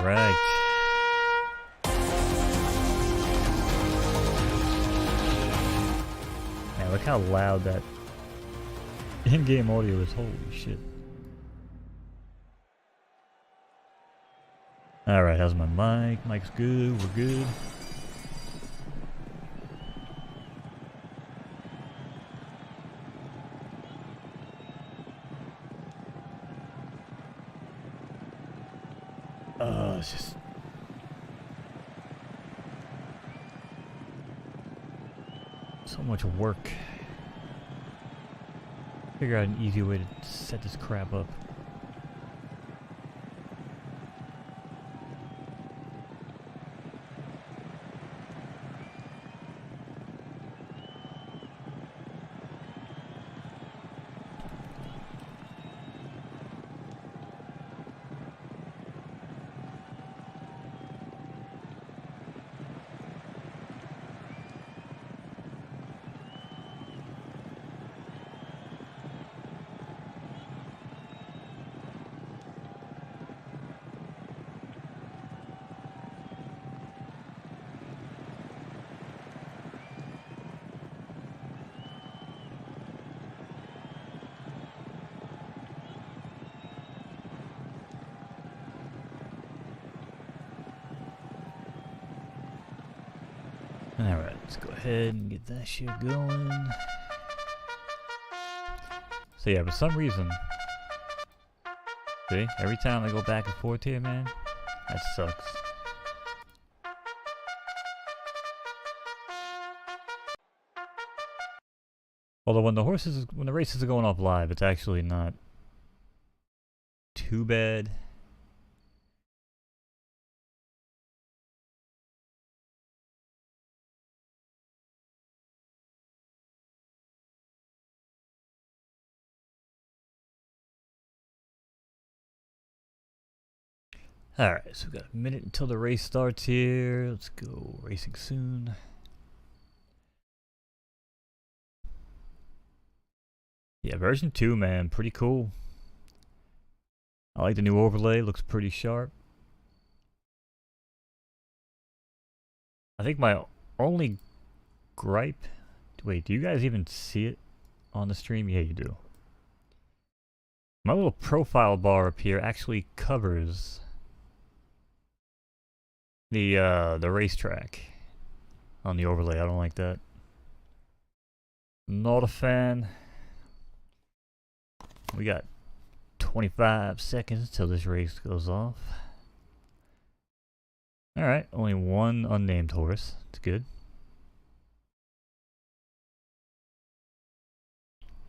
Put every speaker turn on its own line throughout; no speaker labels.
right. Man, look how loud that in-game audio is. Holy shit. Alright, how's my mic? Mic's good, we're good. It's just... so much work. Figure out an easy way to set this crap up. Alright, let's go ahead and get that shit going. So yeah, for some reason, see, every time I go back and forth here, man, that sucks. Although when the races are going off live, it's actually not too bad. Alright, so we've got a minute until the race starts here. Let's go racing soon. Yeah, version 2, man, pretty cool. I like the new overlay, looks pretty sharp. I think my only gripe... Wait, do you guys even see it on the stream? Yeah, you do. My little profile bar up here actually covers the racetrack on the overlay. I don't like that. Not a fan. We got 25 seconds till this race goes off. Alright, only one unnamed horse. It's good.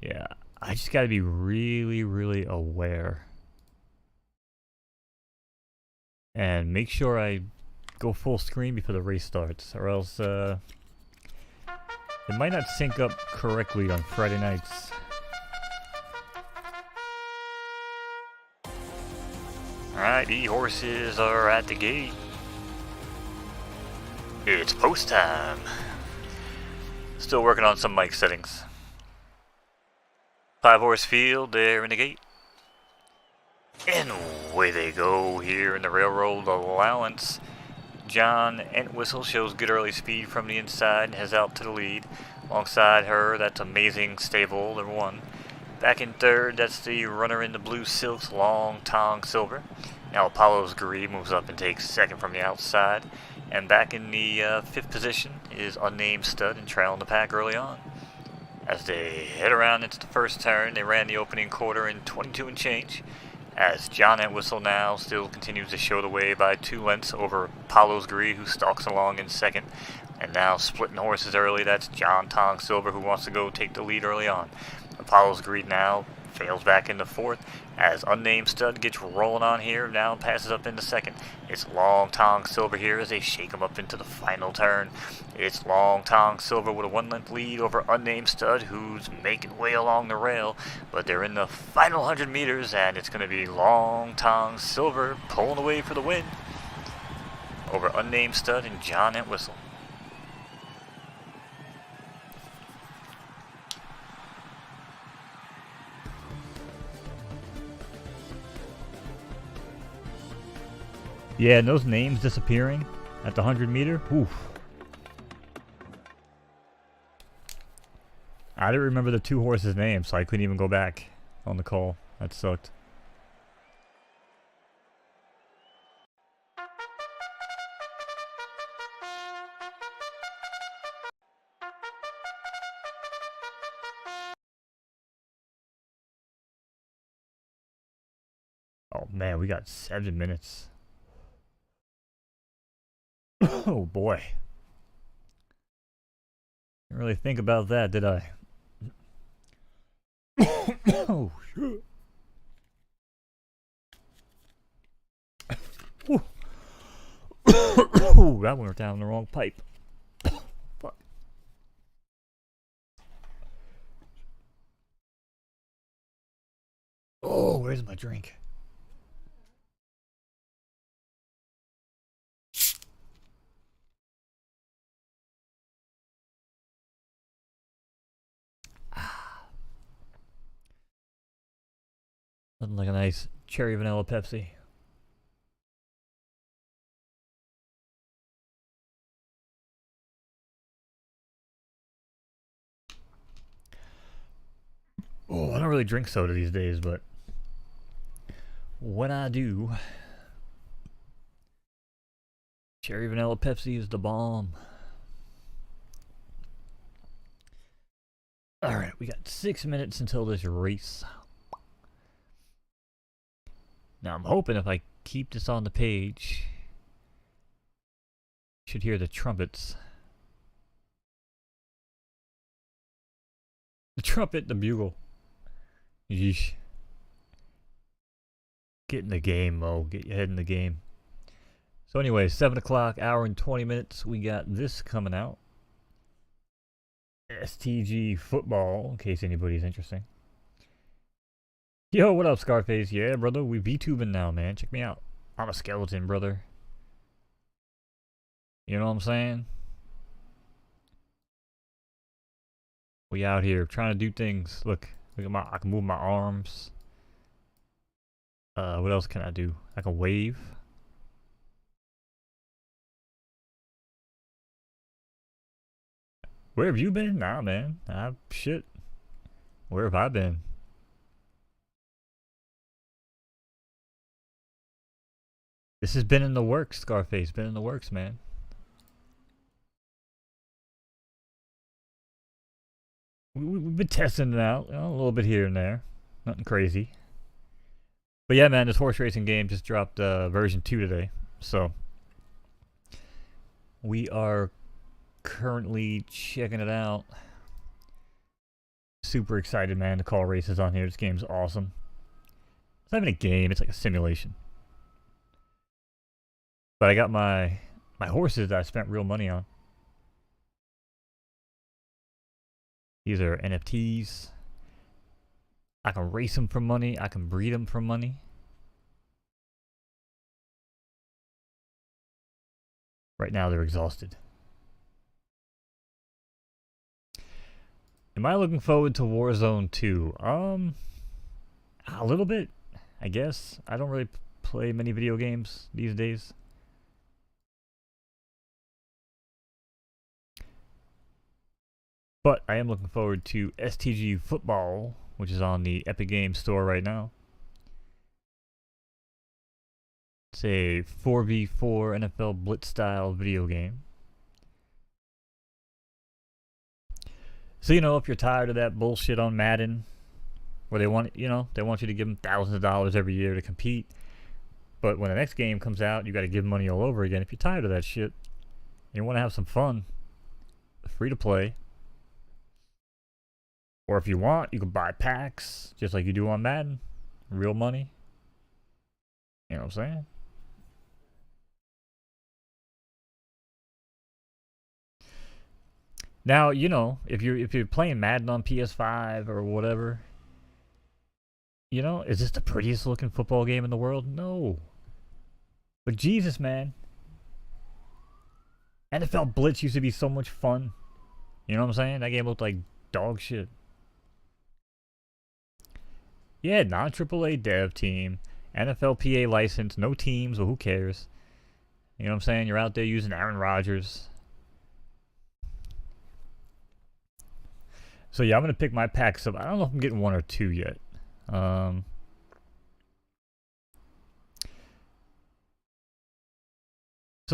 Yeah, I just gotta be really, really aware. And make sure I go full screen before the race starts, or else it might not sync up correctly on Friday nights. Alright, the horses are at the gate. It's post time. Still working on some mic settings. 5-horse field there in the gate. And away they go here in the railroad allowance. John Entwistle shows good early speed from the inside and heads out to the lead. Alongside her, that's Amazing Stable, number 1. Back in third, that's the runner in the blue silks, Long Tong Silver. Now Apollo's Greed moves up and takes second from the outside. And back in the 5th position is Unnamed Stud and trailing the pack early on. As they head around into the first turn, they ran the opening quarter in 22 and change. As John Entwistle now still continues to show the way by 2 lengths over Apollo's Greed, who stalks along in second. And now splitting horses early, that's John Tong Silver, who wants to go take the lead early on. Apollo's Greed now fails back into 4th, as Unnamed Stud gets rolling on here, now passes up into 2nd. It's Long Tong Silver here as they shake him up into the final turn. It's Long Tong Silver with a 1-length lead over Unnamed Stud, who's making way along the rail, but they're in the final 100 meters, and it's going to be Long Tong Silver pulling away for the win over Unnamed Stud and John Entwistle. Yeah, and those names disappearing at the 100-meter. Oof. I didn't remember the two horses' names, so I couldn't even go back on the call. That sucked. Oh man, we got 7 minutes. Oh boy. Didn't really think about that, did I? Oh shit. Ooh, that went down the wrong pipe. Fuck. Oh, where's my drink? Nothing like a nice cherry vanilla Pepsi. Oh, I don't really drink soda these days, but when I do, cherry vanilla Pepsi is the bomb. Alright, we got 6 minutes until this race. Now I'm hoping if I keep this on the page, you should hear the trumpets. The trumpet, the bugle. Yeesh. Get in the game, Mo. Get your head in the game. So anyway, 7 o'clock, hour and 20 minutes. We got this coming out. STG football, in case anybody's interested. Yo, what up, Scarface? Yeah, brother, we VTubing now, man. Check me out. I'm a skeleton, brother. You know what I'm saying? We out here trying to do things. Look at I can move my arms. What else can I do? I can wave. Where have you been? Nah, man. Shit. Where have I been? This has been in the works, Scarface. Been in the works, man. We've been testing it out, you know, a little bit here and there. Nothing crazy. But yeah, man, this horse racing game just dropped version 2 today. So we are currently checking it out. Super excited, man, to call races on here. This game's awesome. It's not even a game, it's like a simulation. But I got my horses that I spent real money on. These are NFTs. I can race them for money. I can breed them for money. Right now they're exhausted. Am I looking forward to Warzone 2? A little bit, I guess. I don't really play many video games these days. But I am looking forward to STG Football, which is on the Epic Games Store right now. It's a 4v4 NFL Blitz style video game. So, you know, if you're tired of that bullshit on Madden, where they want you to give them thousands of dollars every year to compete, but when the next game comes out, you got to give money all over again. If you're tired of that shit, you want to have some fun, free to play. Or if you want, you can buy packs, just like you do on Madden. Real money. You know what I'm saying? Now, you know, if you're playing Madden on PS5 or whatever, you know, is this the prettiest looking football game in the world? No. But Jesus, man. NFL Blitz used to be so much fun. You know what I'm saying? That game looked like dog shit. Yeah, non-AAA dev team, NFLPA license, no teams, well, who cares? You know what I'm saying? You're out there using Aaron Rodgers. So yeah, I'm going to pick my packs up. I don't know if I'm getting 1 or 2 yet. So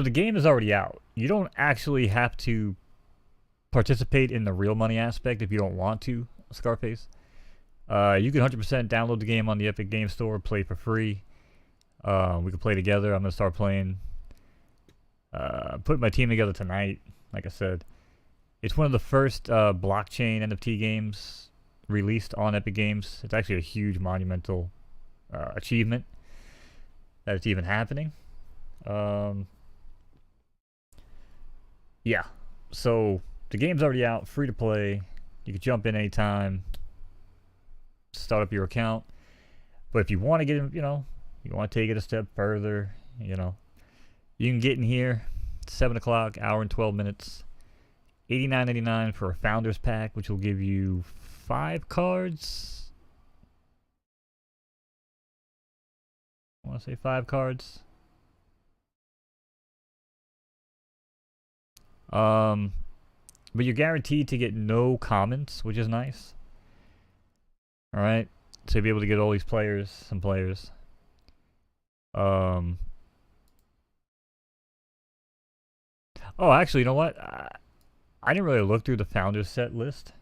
the game is already out. You don't actually have to participate in the real money aspect if you don't want to, Scarface. You can 100% download the game on the Epic Game Store, play for free. We can play together. I'm going to start playing. Put my team together tonight, like I said. It's one of the first blockchain NFT games released on Epic Games. It's actually a huge monumental achievement that it's even happening. Yeah, so the game's already out, free to play. You can jump in anytime, start up your account. But if you want to get in, you want to take it a step further, you can get in here, 7 o'clock, hour and 12 minutes. $89.99 for a Founders Pack, which will give you 5 cards. I want to say 5 cards. But you're guaranteed to get no commons, which is nice. Alright, so you'll be able to get all these some players. Oh, actually, you know what? I didn't really look through the Founders set list.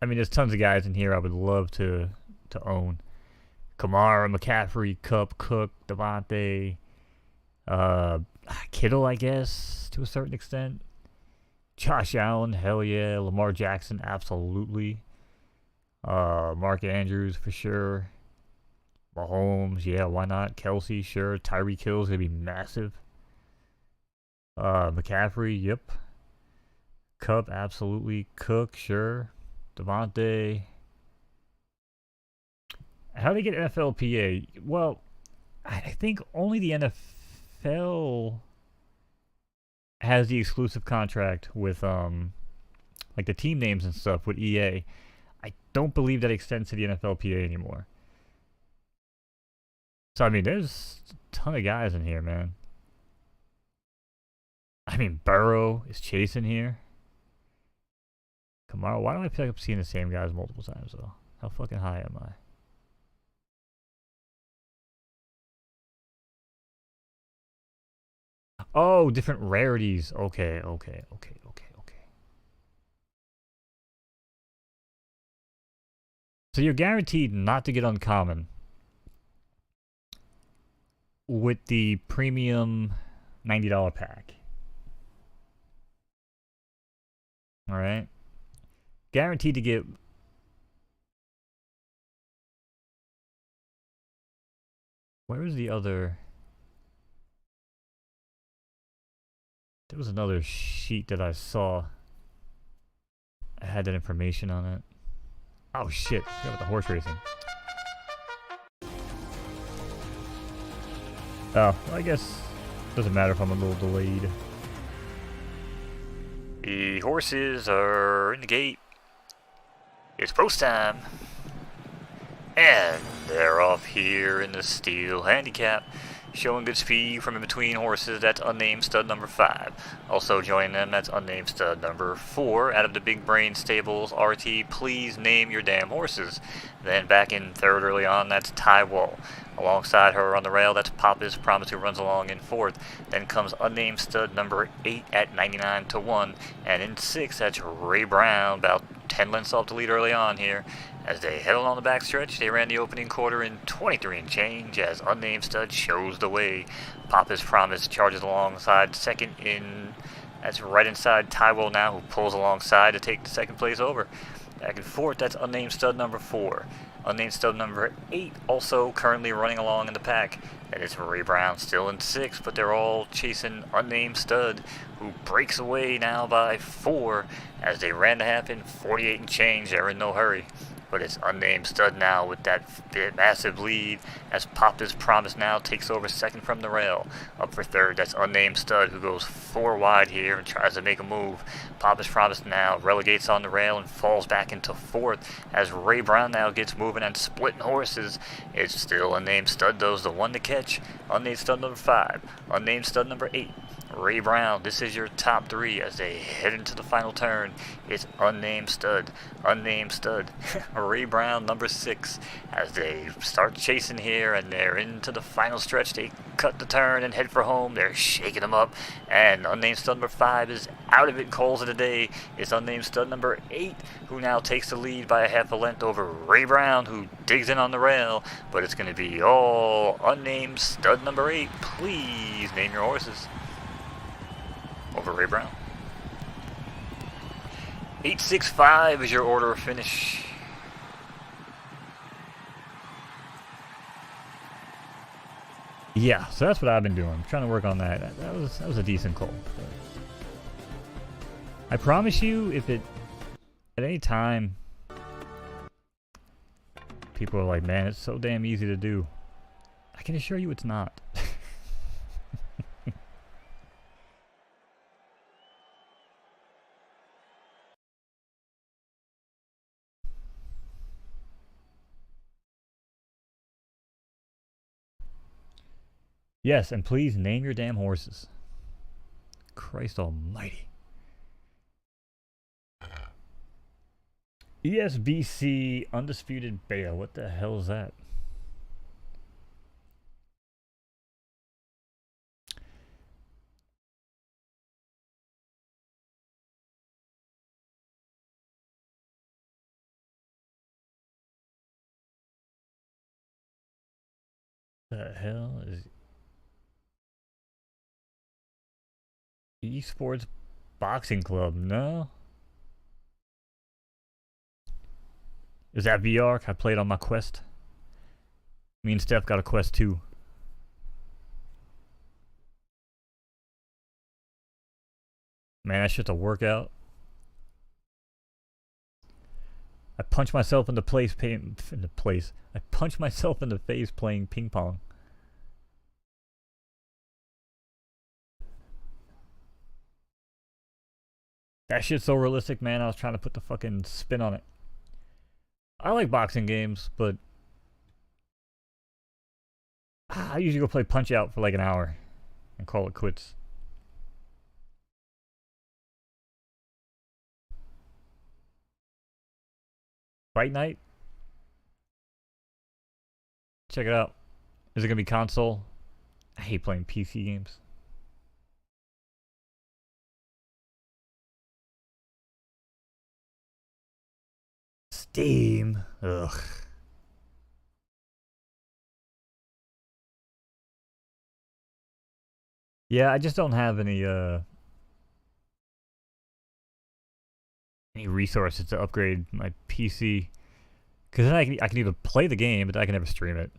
I mean, there's tons of guys in here I would love to own. Kamara, McCaffrey, Kupp, Cook, Devontae, Kittle, I guess, to a certain extent. Josh Allen, hell yeah. Lamar Jackson, absolutely. Mark Andrews, for sure. Mahomes, yeah, why not? Kelsey, sure. Tyreek Hill's gonna be massive. McCaffrey, yep. Kupp, absolutely. Cook, sure. Devontae. How do they get NFLPA? Well, I think only the NFL has the exclusive contract with like the team names and stuff with EA. I don't believe that extends to the NFLPA anymore. So I mean, there's a ton of guys in here, man. I mean, Burrow is chasing here. Kamara, why do I feel like I'm seeing the same guys multiple times though? How fucking high am I? Oh, different rarities. Okay. So you're guaranteed not to get uncommon with the premium $90 pack. Alright. Guaranteed to get... Where is the other... There was another sheet that I saw. I had that information on it. Oh shit, yeah, with the horse racing. Oh, well, I guess it doesn't matter if I'm a little delayed. The horses are in the gate. It's post time. And they're off here in the steel handicap. Showing good speed from in between horses, that's unnamed stud number 5. Also joining them, that's unnamed stud number 4. Out of the Big Brain Stables, RT, please name your damn horses. Then back in third early on, that's Ty Wall. Alongside her on the rail, that's Papa's Promise, who runs along in fourth. Then comes unnamed stud number 8 at 99 to 1. And in 6, that's Ray Brown, about 10 lengths off the lead early on here. As they head on the backstretch, they ran the opening quarter in 23 and change as unnamed stud shows the way. Papa's Promise charges alongside second in, that's right inside Tywell now, who pulls alongside to take the second place over. Back and forth, that's unnamed stud number 4. Unnamed stud number 8 also currently running along in the pack. That is Ray Brown still in 6th, but they're all chasing unnamed stud, who breaks away now by 4 as they ran the half in 48 and change. They're in no hurry. but it's Unnamed Stud now with that massive lead as Pop is Promise now takes over second from the rail. Up for third, that's Unnamed Stud who goes 4 wide here and tries to make a move. Pop is Promise now relegates on the rail and falls back into fourth as Ray Brown now gets moving and splitting horses. It's still Unnamed Stud though, the one to catch. Unnamed Stud number 5, Unnamed Stud number 8. Ray Brown, this is your top 3 as they head into the final turn. It's Unnamed Stud, Ray Brown number 6 as they start chasing here and they're into the final stretch. They cut the turn and head for home. They're shaking them up, and Unnamed Stud number 5 is out of it, calls it a day. It's Unnamed Stud number 8 who now takes the lead by a half a length over Ray Brown, who digs in on the rail, but it's going to be all Unnamed Stud number 8. Please name your horses. Over Ray Brown. 865 is your order of finish. Yeah, so that's what I've been doing. I'm trying to work on that. That was a decent call. I promise you, if it at any time people are like, man, it's so damn easy to do, I can assure you it's not. Yes, and please name your damn horses. Christ almighty. ESBC Undisputed Beta. What the hell is that? The hell is Esports Boxing Club? No. Is that VR? I played on my Quest. Me and Steph got a Quest 2. Man, that shit's a workout. I punch myself in the face. I punch myself in the face playing ping pong. That shit's so realistic, man. I was trying to put the fucking spin on it. I like boxing games, but I usually go play Punch Out for like an hour and call it quits. Fight Night? Check it out. Is it gonna be console? I hate playing PC games. Steam. Ugh. Yeah, I just don't have any resources to upgrade my PC. Because then I can either play the game, but I can never stream it.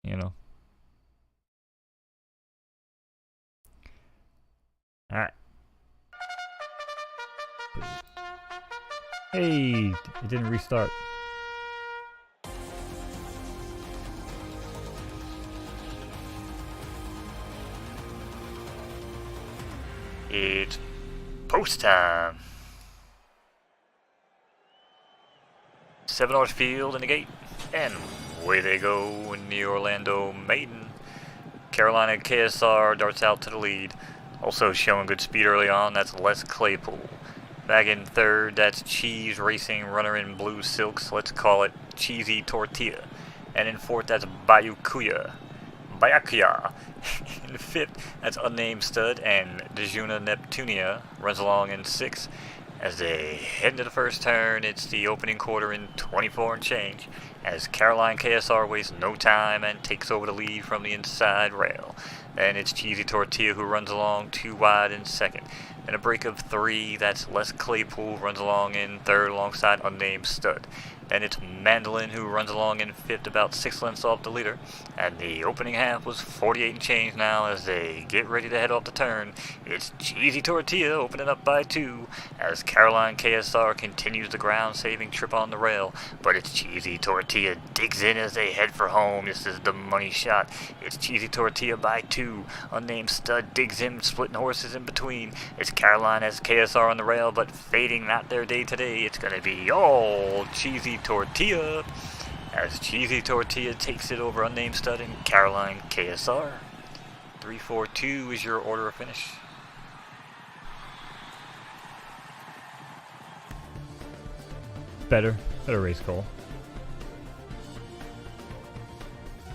You know? Alright. Hey, it didn't restart. It's post time. 7 North Field in the gate, and away they go in the Orlando Maiden. Carolina KSR darts out to the lead. Also showing good speed early on, that's Les Claypool. Back in third, that's Cheese Racing, runner in blue silks. Let's call it Cheesy Tortilla. And in fourth, that's Bayakuya. In fifth, that's Unnamed Stud, and Dejuna Neptunia runs along in sixth. As they head into the first turn, it's the opening quarter in 24 and change, as Caroline KSR wastes no time and takes over the lead from the inside rail. Then it's Cheesy Tortilla who runs along 2 wide in second. In a break of 3, that's Les Claypool runs along in third alongside Unnamed Stud. Then it's Mandolin, who runs along in fifth, about 6 lengths off the leader. And the opening half was 48 and change now as they get ready to head off the turn. It's Cheesy Tortilla opening up by 2 as Caroline KSR continues the ground-saving trip on the rail. But it's Cheesy Tortilla digs in as they head for home. This is the money shot. It's Cheesy Tortilla by 2. Unnamed Stud digs in, splitting horses in between. It's Caroline as KSR on the rail, but fading not their day today. It's going to be all Cheesy Tortilla as Cheesy Tortilla takes it over Unnamed Stud and Caroline KSR. 3-4-2 is your order of finish. Better race call.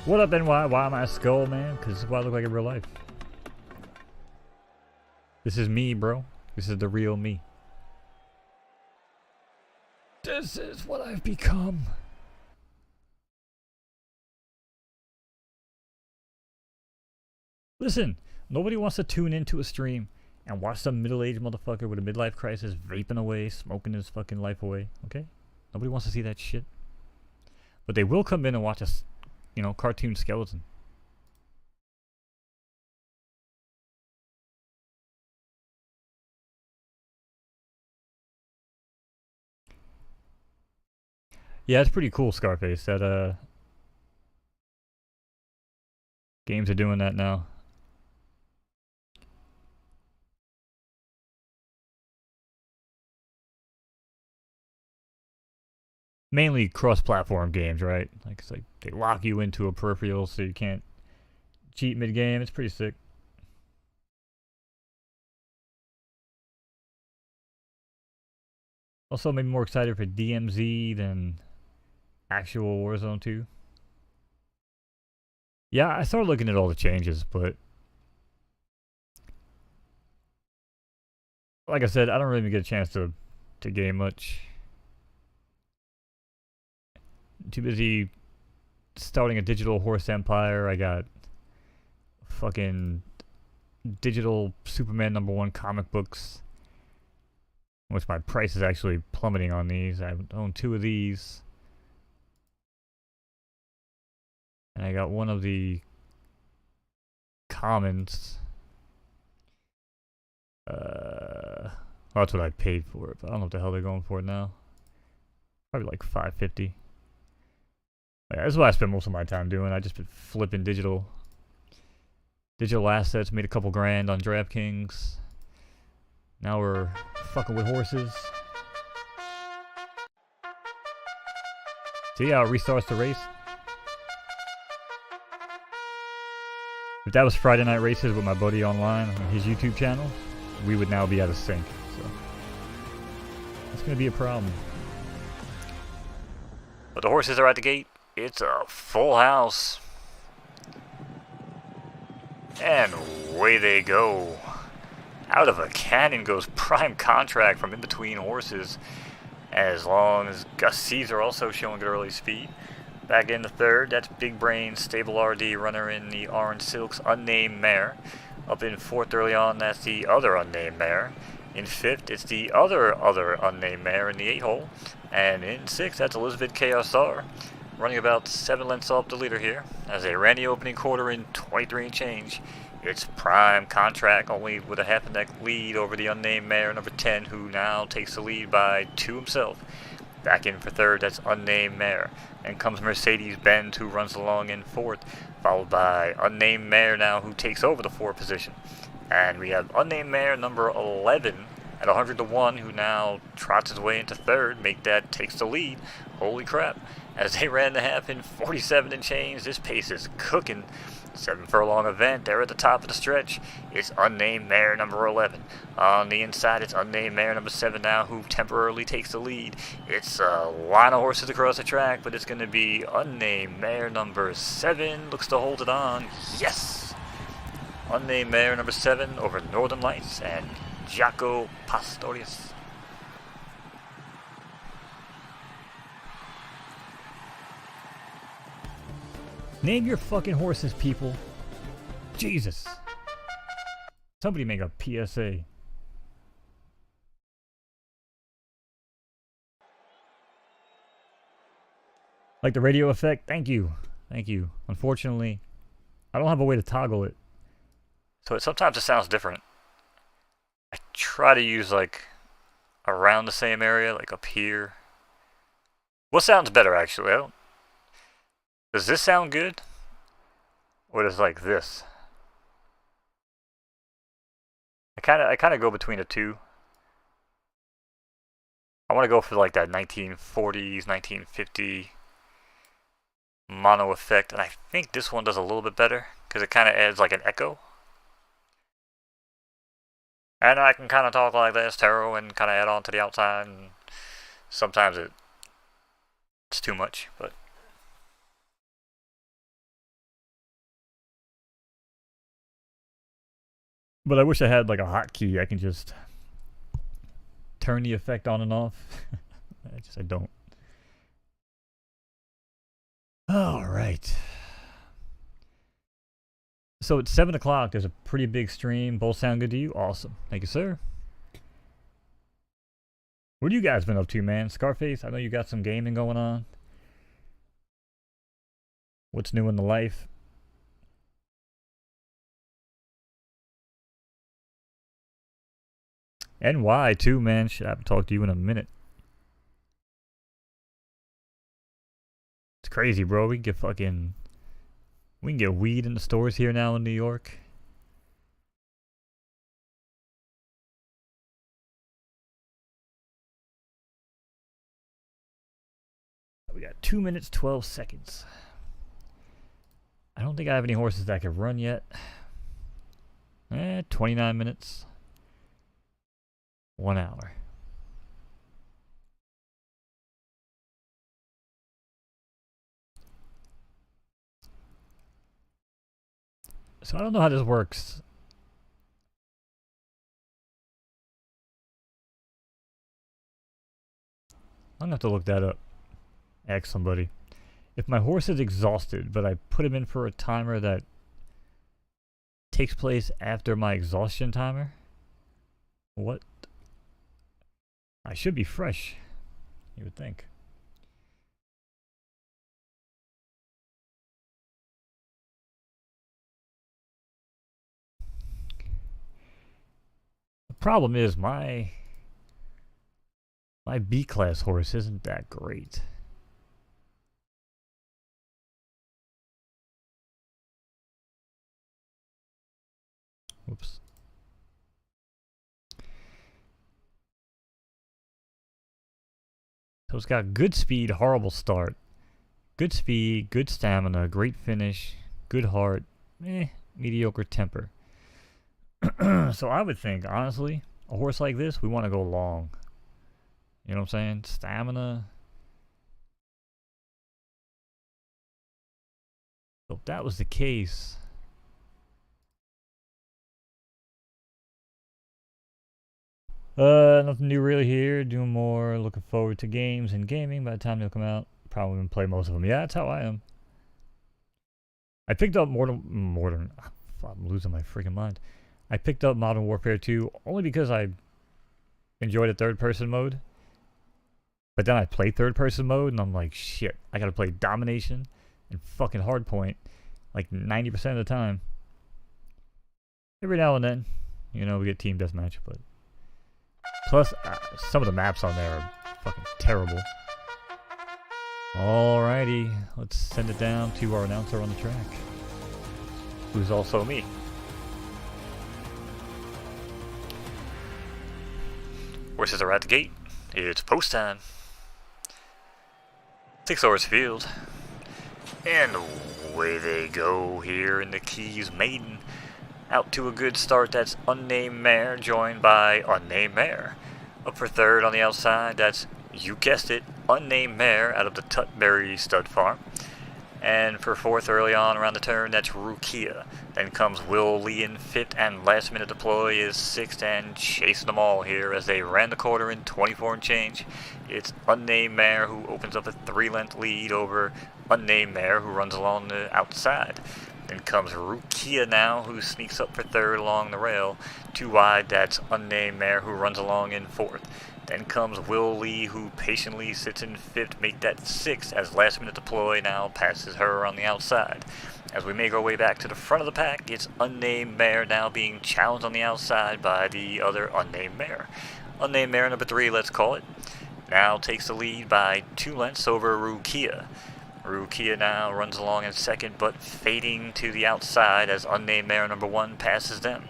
What up, NY? Why am I a skull, man? Because this is what I look like in real life. This is me, bro. This is the real me. This is what I've become. Listen, nobody wants to tune into a stream and watch some middle-aged motherfucker with a midlife crisis vaping away, smoking his fucking life away, okay? Nobody wants to see that shit. But they will come in and watch us, you know, cartoon skeleton. Yeah, it's pretty cool, Scarface. That games are doing that now. Mainly cross-platform games, right? Like it's like they lock you into a peripheral so you can't cheat mid-game. It's pretty sick. Also, maybe more excited for DMZ than actual Warzone 2. Yeah, I started looking at all the changes, but like I said, I don't really even get a chance to game much. Too busy starting a digital horse empire. I got fucking digital Superman #1 comic books, which my price is actually plummeting on these. I own 2 of these. And I got one of the commons. Well, that's what I paid for it, but I don't know what the hell they're going for now. Probably like $5.50. Yeah, that's what I spend most of my time doing. I just been flipping digital assets. Made a couple grand on DraftKings. Now we're fucking with horses. See how it restarts the race? If that was Friday Night Races with my buddy online on his YouTube channel, we would now be out of sync. So that's gonna be a problem. But the horses are at the gate. It's a full house. And away they go. Out of a cannon goes Prime Contract from in between horses. As long as Gus Caesar also showing good early speed. Back in the third, that's Big Brain, Stable RD runner in the Orange Silks, Unnamed Mare. Up in fourth early on, that's the other Unnamed Mare. In fifth, it's the other Unnamed Mare in the 8-hole. And in sixth, that's Elizabeth KSR. Running about 7 lengths off the leader here, as they ran the opening quarter in 23 and change. It's Prime Contract, only with a half a neck lead over the Unnamed Mare, number 10, who now takes the lead by 2 himself. Back in for third, that's Unnamed Mare. And comes Mercedes-Benz, who runs along in fourth, followed by Unnamed Mare now, who takes over the 4th position. And we have Unnamed Mare, number 11, at 100-1, who now trots his way into third. Make that takes the lead. Holy crap. As they ran the half in 47 and change, this pace is cooking. 7 furlong event, they're at the top of the stretch. It's Unnamed Mare number 11. On the inside, it's Unnamed Mare number 7 now, who temporarily takes the lead. It's a line of horses across the track, but it's going to be Unnamed Mare number 7. Looks to hold it on. Yes! Unnamed Mare number 7 over Northern Lights and Jaco Pastorius. Name your fucking horses, people. Jesus. Somebody make a PSA. Like the radio effect? Thank you. Thank you. Unfortunately, I don't have a way to toggle it. So sometimes it sounds different. I try to use like around the same area, like up here. What sounds better actually? Does this sound good? Or does like this? I kinda go between the two. I want to go for like that 1940s, 1950 mono effect, and I think this one does a little bit better because it kind of adds like an echo. And I can kind of talk like this, tarot, and kind of add on to the outside, and sometimes it's too much, but. But I wish I had like a hotkey. I can just turn the effect on and off. I don't. All right. So it's 7 o'clock. There's a pretty big stream. Both sound good to you? Awesome. Thank you, sir. What have you guys been up to, man? Scarface, I know you got some gaming going on. What's new in the life? NY too, man. Shit, I haven't talked to you in a minute. It's crazy, bro. We can get weed in the stores here now in New York. We got 2 minutes, 12 seconds. I don't think I have any horses that can run yet. 29 minutes. 1 hour. So I don't know how this works. I'm gonna have to look that up. Ask somebody. If my horse is exhausted, but I put him in for a timer that takes place after my exhaustion timer, what? I should be fresh, you would think. The problem is my B-class horse isn't that great. Whoops. So it's got good speed, horrible start. Good speed, good stamina, great finish, good heart, mediocre temper. So I would think, honestly, a horse like this, we want to go long. You know what I'm saying? Stamina. So if that was the case, nothing new really here. Doing more. Looking forward to games and gaming. By the time they'll come out, probably gonna play most of them. Yeah, that's how I am. I picked up Modern. I'm losing my freaking mind. I picked up Modern Warfare 2 only because I enjoyed the third-person mode. But then I played third-person mode, and I'm like, shit, I gotta play Domination and fucking Hardpoint like 90% of the time. Every now and then, you know, we get Team Deathmatch, but plus some of the maps on there are fucking terrible. Alrighty, let's send it down to our announcer on the track, who's also me. Horses are at the gate. It's post time. 6 hours field. And away they go here in the Keys Maiden. Out to a good start, that's Unnamed Mare, joined by Unnamed Mare. Up for third on the outside, that's, you guessed it, Unnamed Mare out of the Tutbury Stud Farm. And for fourth early on around the turn, that's Rukia. Then comes Will Lee in fifth, and last minute deploy is sixth, and chasing them all here as they ran the quarter in 24 and change. It's Unnamed Mare who opens up a 3-length lead over Unnamed Mare who runs along the outside. Then comes Rukia now, who sneaks up for third along the rail. 2 wide, that's Unnamed Mare who runs along in fourth. Then comes Will Lee, who patiently sits in 5th, make that 6th as last minute deploy now passes her on the outside. As we make our way back to the front of the pack, it's Unnamed Mare now being challenged on the outside by the other Unnamed Mare. Unnamed Mare number 3, let's call it, now takes the lead by 2 lengths over Rukia. Rukia now runs along in 2nd, but fading to the outside as Unnamed Mare number 1 passes them.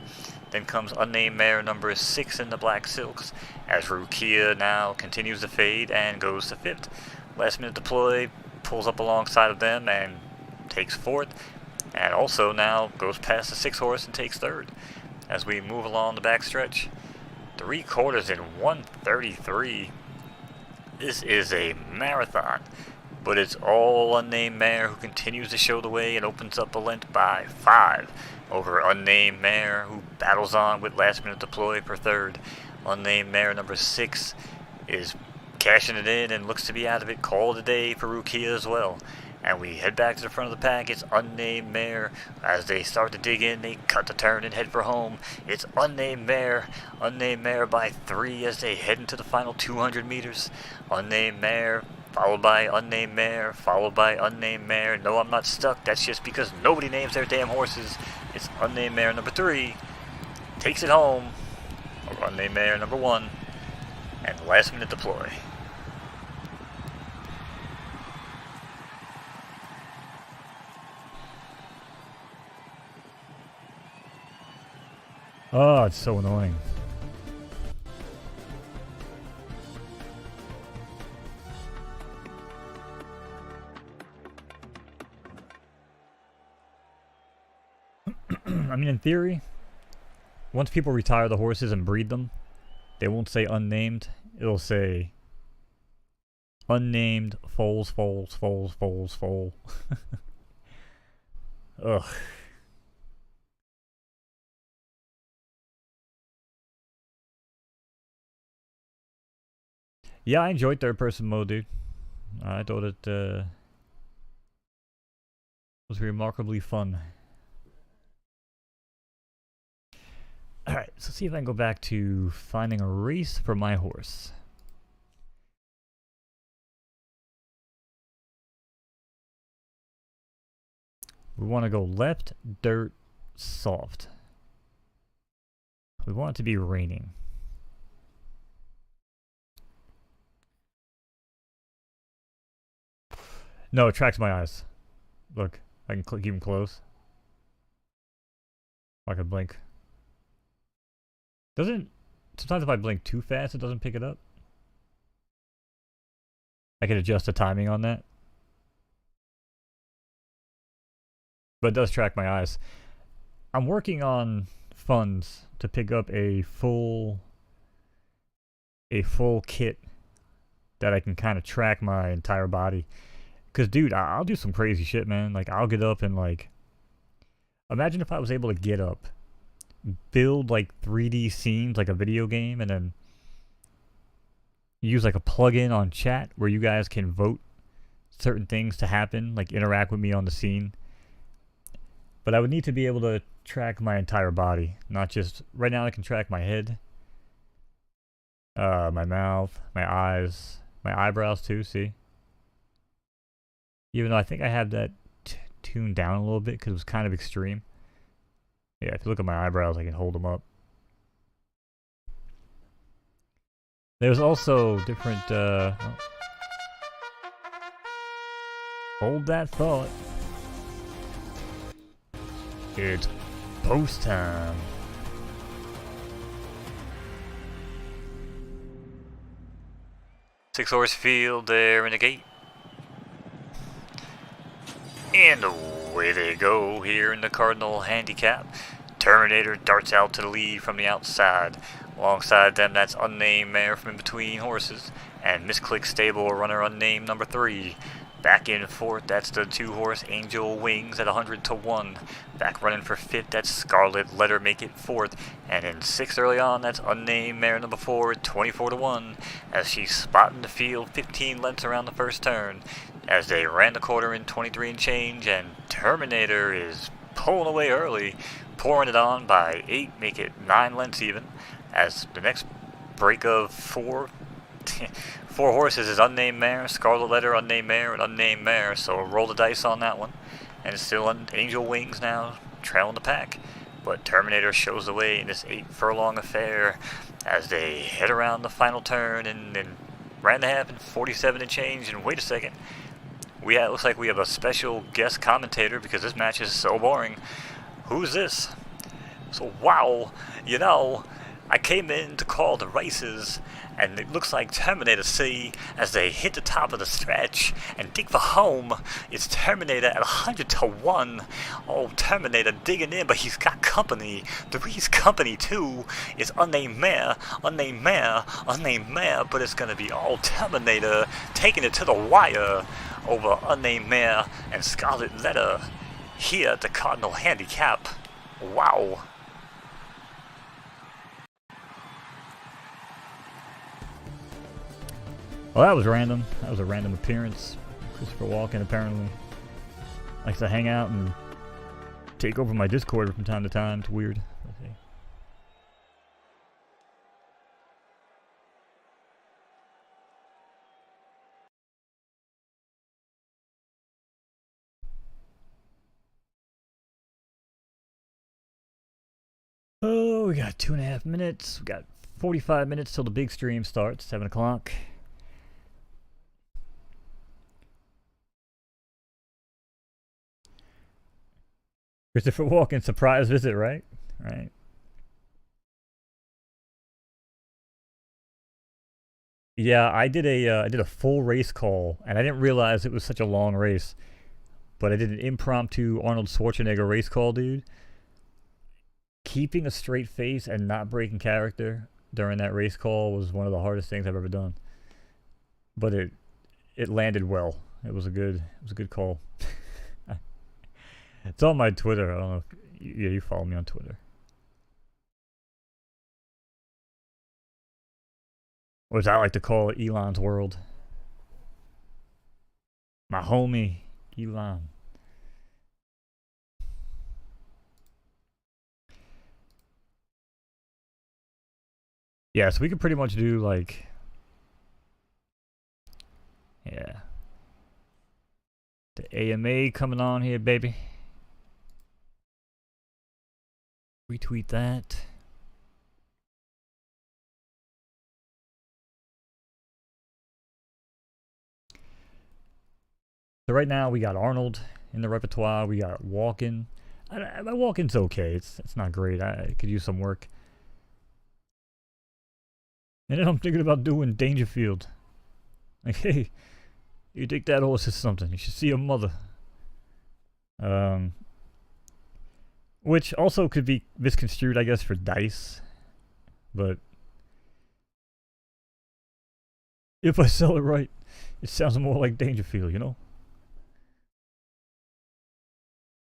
Then comes Unnamed Mare number 6 in the Black Silks, as Rukia now continues to fade and goes to 5th. Last minute deploy, pulls up alongside of them and takes 4th, and also now goes past the 6 horse and takes 3rd. As we move along the backstretch, 3 quarters in 1:33. This is a marathon, but it's all Unnamed Mare who continues to show the way and opens up a length by 5 over Unnamed Mare, who battles on with last minute deploy for 3rd. Unnamed Mare number 6 is cashing it in and looks to be out of it. Call it a day for Rukia as well. And we head back to the front of the pack. It's Unnamed Mare. As they start to dig in, they cut the turn and head for home. It's Unnamed Mare. Unnamed Mare by 3 as they head into the final 200 meters. Unnamed Mare, followed by Unnamed Mare, followed by Unnamed Mare. No, I'm not stuck. That's just because nobody names their damn horses. It's Unnamed Mare number 3. Takes it home. Or Unnamed Mare number 1. And last minute deploy.
Oh, it's so annoying. I mean, in theory, once people retire the horses and breed them, they won't say unnamed. It'll say unnamed foals, foals, foals, foals, foal. Ugh. Yeah, I enjoyed third-person mode, dude. I thought it was remarkably fun. Alright, so see if I can go back to finding a race for my horse. We want to go left, dirt, soft. We want it to be raining. No, it tracks my eyes. Look, I can keep them close. I can blink. Sometimes if I blink too fast, it doesn't pick it up. I can adjust the timing on that. But it does track my eyes. I'm working on funds to pick up a full kit that I can kind of track my entire body. Cause dude, I'll do some crazy shit, man. Like I'll get up and like, imagine if I was able to get up, build like 3D scenes like a video game, and then use like a plugin on chat where you guys can vote certain things to happen, like interact with me on the scene. But I would need to be able to track my entire body, not just, right now I can track my head, my mouth, my eyes, my eyebrows too, see? Even though I think I have that tuned down a little bit because it was kind of extreme. Yeah, if you look at my eyebrows, I can hold them up. There's also different, hold that thought. It's post time.
Six-horse field there in the gate. And away they go here in the Cardinal Handicap. Terminator darts out to the lead from the outside. Alongside them, that's Unnamed Mare from in between horses. And Misclick Stable runner Unnamed number 3. Back in 4th, that's the 2-horse Angel Wings at 100-1. Back running for 5th, that's Scarlet Letter make it 4th. And in 6th early on, that's Unnamed Mare number 4 at 24-1. As she's spotting the field 15 lengths around the first turn. As they ran the quarter in 23 and change, and Terminator is pulling away early, pouring it on by 8, make it 9 lengths even. As the next break of 4 4 horses is unnamed mare, Scarlet Letter, unnamed mare, and unnamed mare. So roll the dice on that one. And it's still Angel Wings now, trailing the pack. But Terminator shows the way in this 8-furlong affair as they head around the final turn and ran the half in 47 and change. And wait a second, it looks like we have a special guest commentator because this match is so boring. Who's this? So wow, you know, I came in to call the races, and it looks like Terminator C as they hit the top of the stretch and dig for home. It's Terminator at 100 to 1. Oh, Terminator digging in, but he's got company. Three's company too. It's unnamed mare, unnamed mare, unnamed mare, but it's gonna be all Terminator taking it to the wire over unnamed mare and Scarlet Letter here at the Cardinal Handicap. Wow.
Well, that was random. That was a random appearance. Christopher Walken apparently likes to hang out and take over my Discord from time to time. It's weird. Okay. Oh, we got 2.5 minutes. We got 45 minutes till the big stream starts, 7 o'clock. Christopher Walken surprise visit, right? Right. Yeah, I did a full race call, and I didn't realize it was such a long race. But I did an impromptu Arnold Schwarzenegger race call, dude. Keeping a straight face and not breaking character during that race call was one of the hardest things I've ever done. But it landed well. It was a good call. It's on my Twitter. I don't know if you follow me on Twitter. Or as I like to call it, Elon's World. My homie, Elon. Yeah, so we could pretty much do like... Yeah. The AMA coming on here, baby. Retweet that. So right now we got Arnold in the repertoire. We got Walken. My Walken's okay. It's not great. I could use some work. And then I'm thinking about doing Dangerfield. Like, hey, you think that horse is something? You should see your mother. Which also could be misconstrued, I guess, for dice. But if I sell it right, it sounds more like Dangerfield, you know?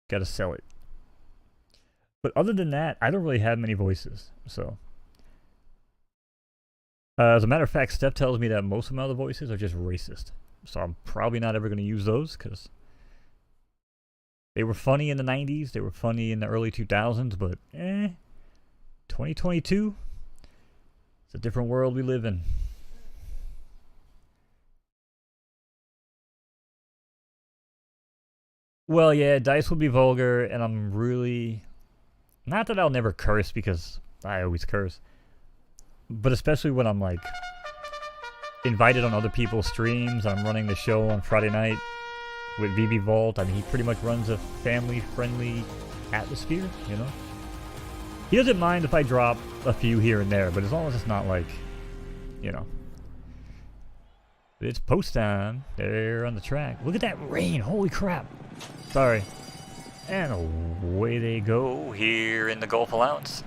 Gotta sell it. But other than that, I don't really have many voices, so. As a matter of fact, Steph tells me that most of my other voices are just racist. So I'm probably not ever going to use those, because they were funny in the 90s, they were funny in the early 2000s, but 2022, it's a different world we live in. Well, yeah, dice will be vulgar, and I'm really... Not that I'll never curse, because I always curse. But especially when I'm, like, invited on other people's streams, and I'm running the show on Friday night with VB Vault. I mean, he pretty much runs a family-friendly atmosphere, you know? He doesn't mind if I drop a few here and there, but as long as it's not, like, you know... It's post time. They're on the track. Look at that rain. Holy crap. Sorry.
And away they go here in the Gulf Allowance.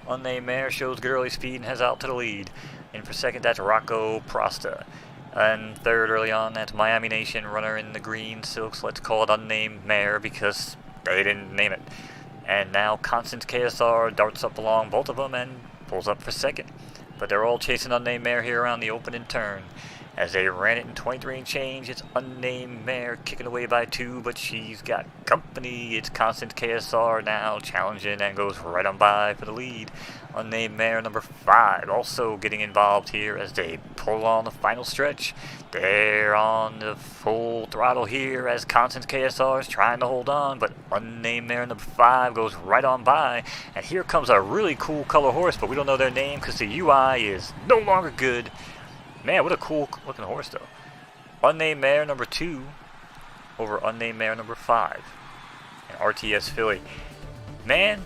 Unnamed mare shows good early speed and heads out to the lead. In for second, that's Rocco Prosta. And third early on, that's Miami Nation, runner in the green silks. Let's call it unnamed mare because they didn't name it. And now Constance KSR darts up along both of them and pulls up for second. But they're all chasing unnamed mare here around the opening turn. as they ran it in 23 and change. It's unnamed mare kicking away by 2, but she's got company. It's Constant KSR now challenging and goes right on by for the lead. Unnamed mare number 5 also getting involved here as they pull on the final stretch. They're on the full throttle here as Constant KSR is trying to hold on, but unnamed mare number 5 goes right on by. And here comes a really cool color horse, but we don't know their name because the UI is no longer good. Man, what a cool looking horse though. Unnamed mare number 2 over unnamed mare number 5. And RTS filly. Man,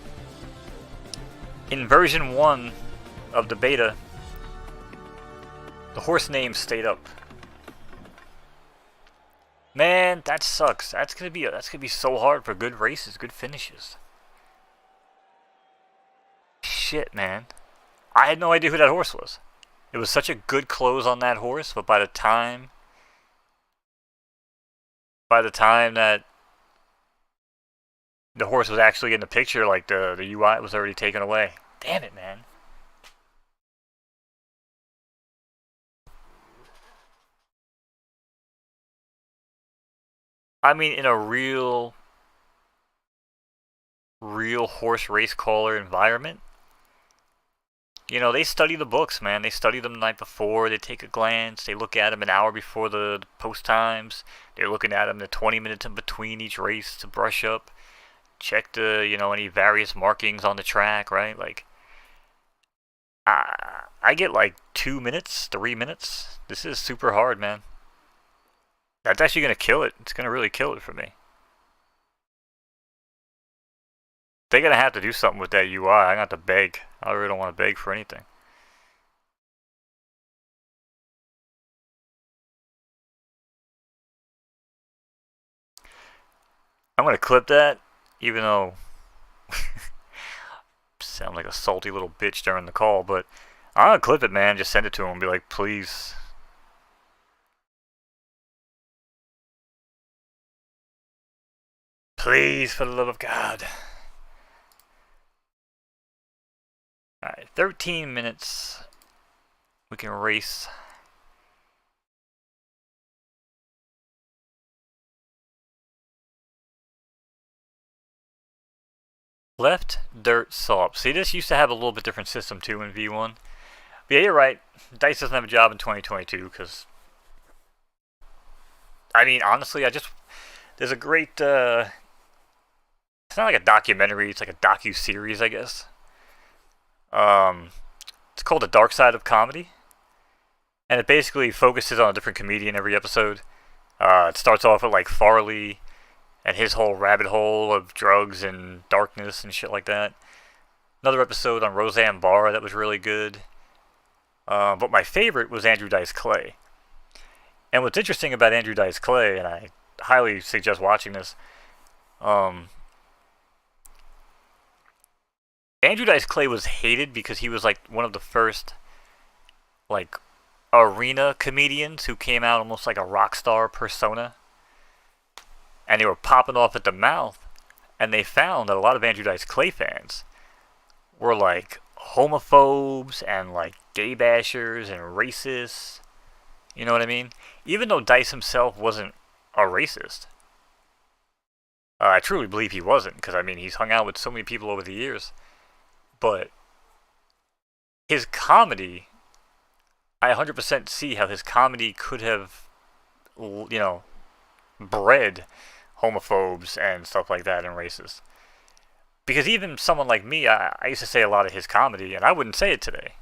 in version 1 of the beta, the horse name stayed up. Man, that sucks. That's gonna be so hard for good races, good finishes. Shit, man. I had no idea who that horse was. It was such a good close on that horse, but by the time that the horse was actually in the picture, like the UI was already taken away. Damn it, man. I mean, in a real horse race caller environment, you know, they study the books, man. They study them the night before. They take a glance. They look at them an hour before the post times. They're looking at them the 20 minutes in between each race to brush up. Check the, you know, any various markings on the track, right? Like, I get like 2 minutes, 3 minutes. This is super hard, man. That's actually going to kill it. It's going to really kill it for me. They're going to have to do something with that UI. I'm going to have to beg. I really don't want to beg for anything. I'm going to clip that, even though sound like a salty little bitch during the call, but I'm going to clip it, man. Just send it to him and be like, please. Please, for the love of God. Alright, 13 minutes. We can race. Left, dirt, salt. See, this used to have a little bit different system too in V1. But yeah, you're right. DICE doesn't have a job in 2022 because, I mean, honestly, there's a great, it's not like a documentary, it's like a docu-series, I guess. It's called The Dark Side of Comedy. And it basically focuses on a different comedian every episode. It starts off with like Farley and his whole rabbit hole of drugs and darkness and shit like that. Another episode on Roseanne Barr that was really good. But my favorite was Andrew Dice Clay. And what's interesting about Andrew Dice Clay, and I highly suggest watching this, Andrew Dice Clay was hated because he was like one of the first like arena comedians who came out almost like a rock star persona. And they were popping off at the mouth. And they found that a lot of Andrew Dice Clay fans were like homophobes and like gay bashers and racists. You know what I mean? Even though Dice himself wasn't a racist. I truly believe he wasn't, because I mean he's hung out with so many people over the years. But his comedy, I 100% see how his comedy could have, you know, bred homophobes and stuff like that and racists. Because even someone like me, I used to say a lot of his comedy, and I wouldn't say it today.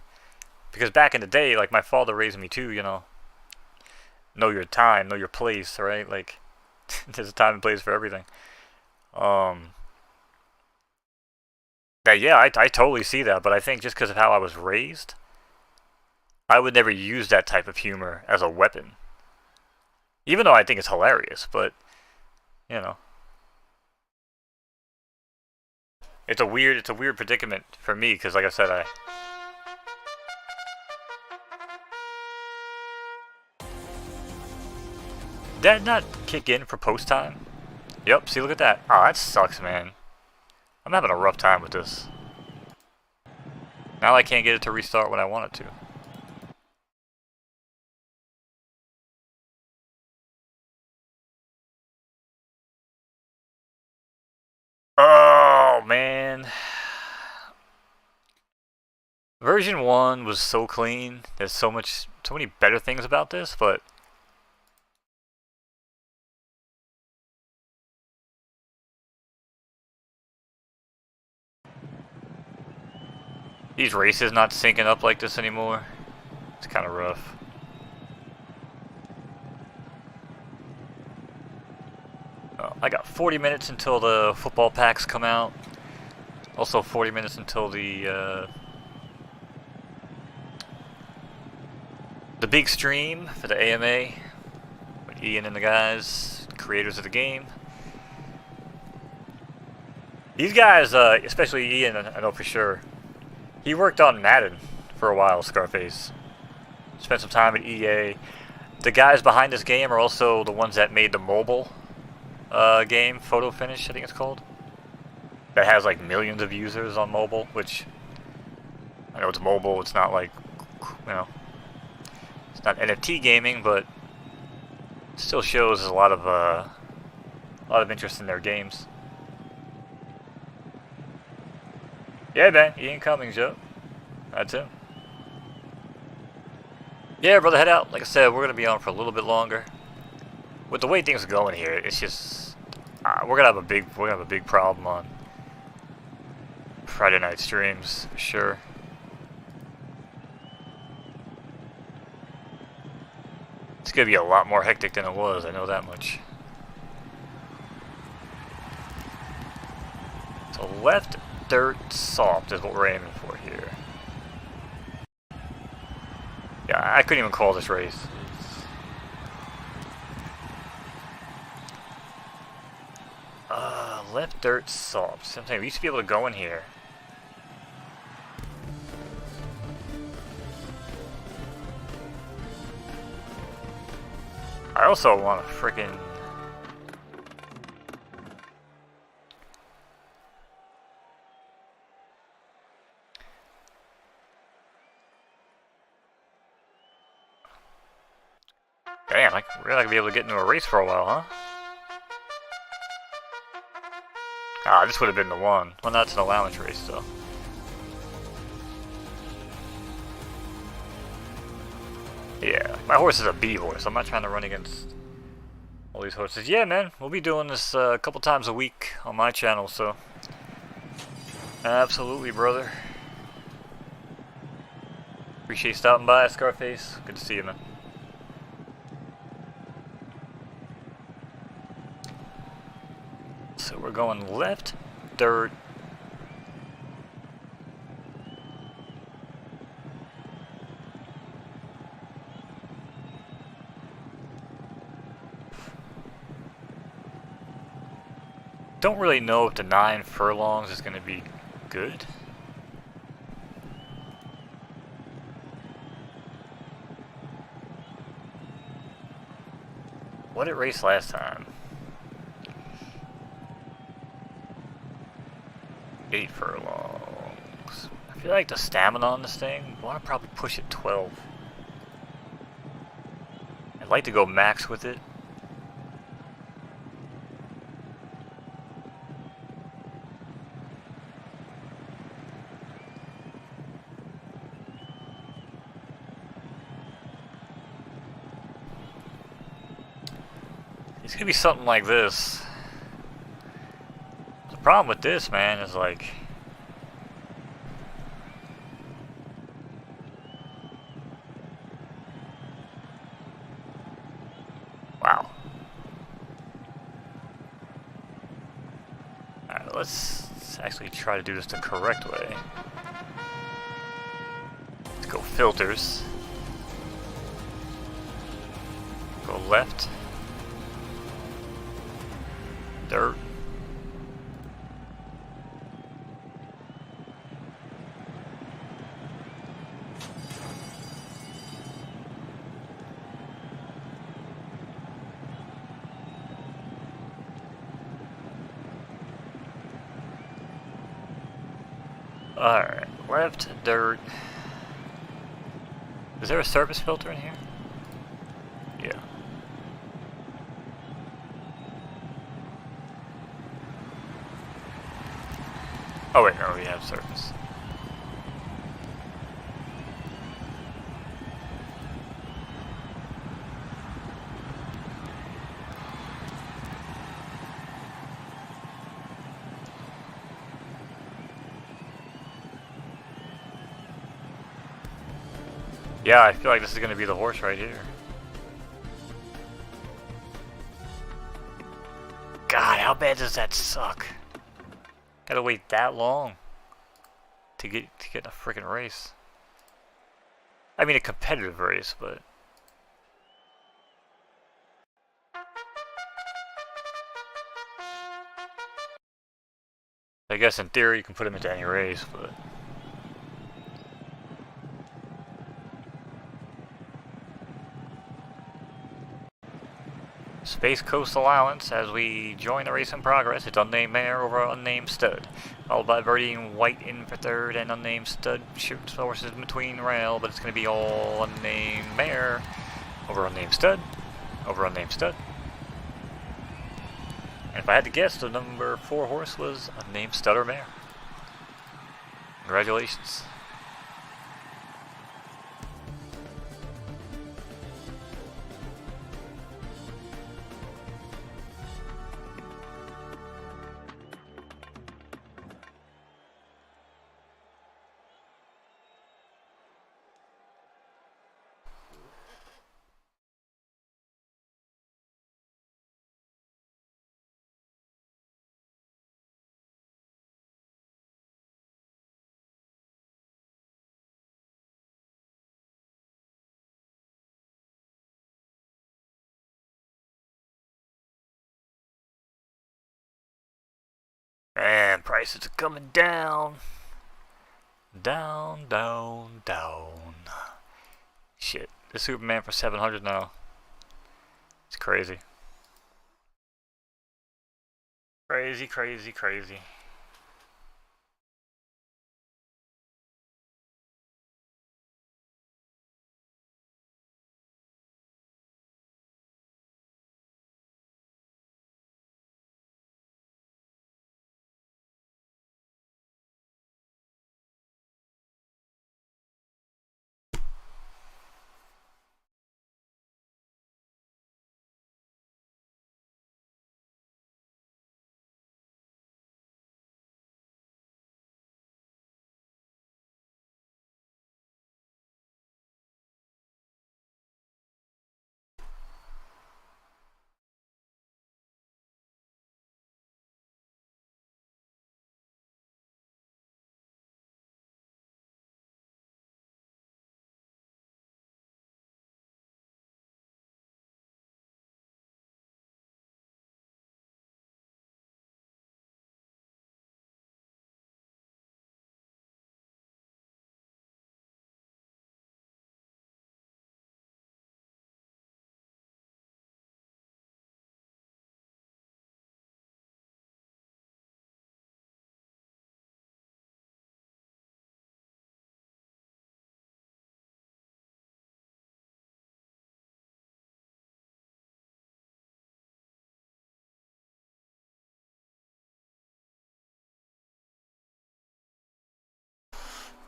Because back in the day, like my father raised me too, you know. Know your time, know your place, right? Like, there's a time and place for everything. That, yeah, I totally see that, but I think just because of how I was raised, I would never use that type of humor as a weapon. Even though I think it's hilarious, but, you know. It's a weird predicament for me, because like I said, Did that not kick in for post time? Yep, see, look at that. Oh, that sucks, man. I'm having a rough time with this. Now I can't get it to restart when I want it to. Oh, man. Version 1 was so clean. There's so many better things about this, but these races not syncing up like this anymore. It's kind of rough. Oh, I got 40 minutes until the football packs come out. Also 40 minutes until the big stream for the AMA with Ian and the guys, creators of the game. These guys, especially Ian, I know for sure, he worked on Madden for a while, Scarface. Spent some time at EA. The guys behind this game are also the ones that made the mobile game, Photo Finish, I think it's called. That has like millions of users on mobile, which I know it's mobile, it's not like, you know, it's not NFT gaming, but still shows a lot of interest in their games. Yeah, man, Ian Cummings, Joe. That's him. Yeah, brother, head out. Like I said, we're gonna be on for a little bit longer. With the way things are going here, it's just we're gonna have a big problem on Friday night streams for sure. It's gonna be a lot more hectic than it was. I know that much. So left dirt soft is what we're aiming for here. Yeah, I couldn't even call this race. Left dirt soft. Sometimes we used to be able to go in here. I also want to freaking. Damn, we're not gonna be able to get into a race for a while, huh? Ah, this would have been the one. Well, that's an allowance race, though. Yeah, my horse is a B horse. I'm not trying to run against all these horses. Yeah, man, we'll be doing this a couple times a week on my channel, so. Absolutely, brother. Appreciate you stopping by, Scarface. Good to see you, man. So we're going left, dirt. Don't really know if the 9 furlongs is going to be good. What did it race last time? 8 furlongs. I feel like the stamina on this thing, I want to probably push it 12. I'd like to go max with it. It's gonna be something like this. The problem with this, man, is like, wow. Alright, let's actually try to do this the correct way. Let's go filters. Go left. Dirt. Alright, left, dirt. Is there a surface filter in here? Yeah. Oh wait, no, we have service. Yeah, I feel like this is gonna be the horse right here. God, how bad does that suck? Gotta wait that long to get in a freaking race. I mean, a competitive race, but I guess in theory you can put him into any race, but Space Coast Allowance as we join the race in progress. It's unnamed mare over unnamed stud. Followed by Birdie and White in for third and unnamed stud. Shoots horses in between rail, but it's going to be all unnamed mare over unnamed stud. Over unnamed stud. And if I had to guess, the number 4 horse was unnamed stud or mare. Congratulations. And prices are coming down. Down, down, down. Shit. The Superman for 700 now. It's crazy. Crazy, crazy, crazy.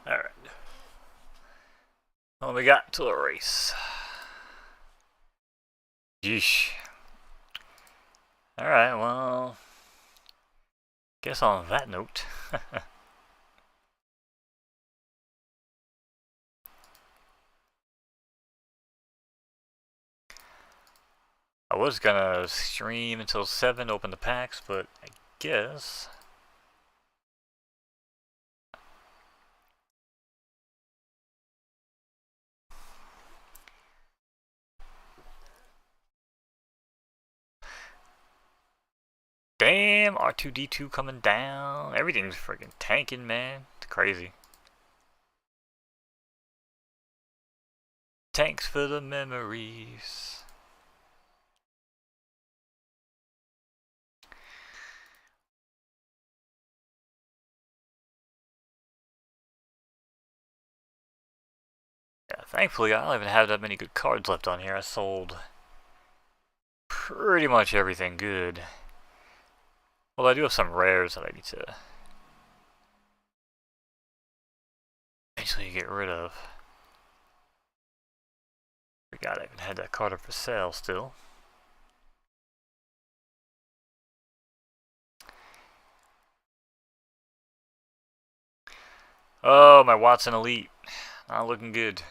Alright. Well, we got to the race. Yeesh. Alright, well, guess on that note. I was gonna stream until 7, open the packs, but I guess damn, R2-D2 coming down. Everything's freaking tanking, man. It's crazy. Thanks for the memories. Yeah, thankfully I don't even have that many good cards left on here. I sold pretty much everything good. Well, I do have some rares that I need to to get rid of. Forgot I even had that card up for sale still. Oh, my Watson Elite. Not looking good.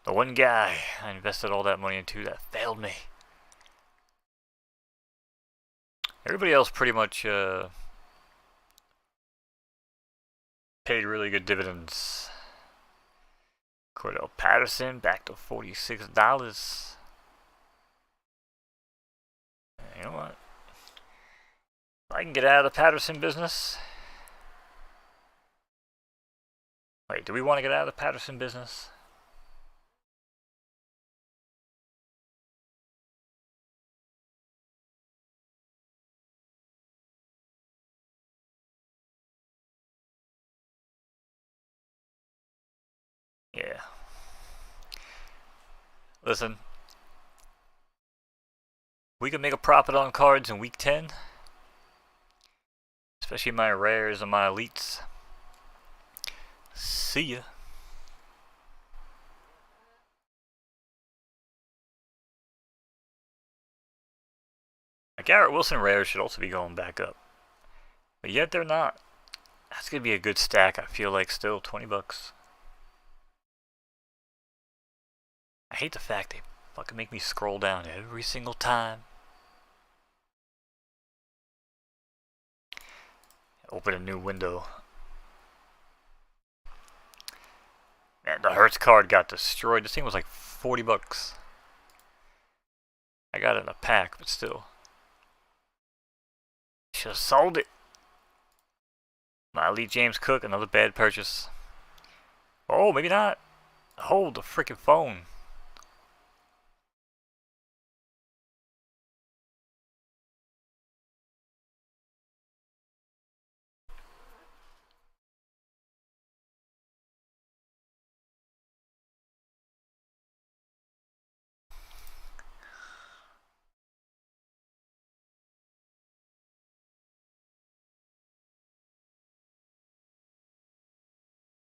The one guy I invested all that money into that failed me. Everybody else pretty much paid really good dividends. Cordell Patterson back to $46. You know what? If I can get out of the Patterson business. Wait, do we want to get out of the Patterson business? Yeah. Listen. We can make a profit on cards in week 10. Especially my rares and my elites. See ya. My Garrett Wilson rares should also be going back up. But yet they're not. That's going to be a good stack, I feel like, still. 20 bucks. I hate the fact they fucking make me scroll down every single time. Open a new window. Man, the Hertz card got destroyed. This thing was like 40 bucks. I got it in a pack, but still. Should have sold it. My Elite James Cook, another bad purchase. Oh, maybe not. Hold the freaking phone.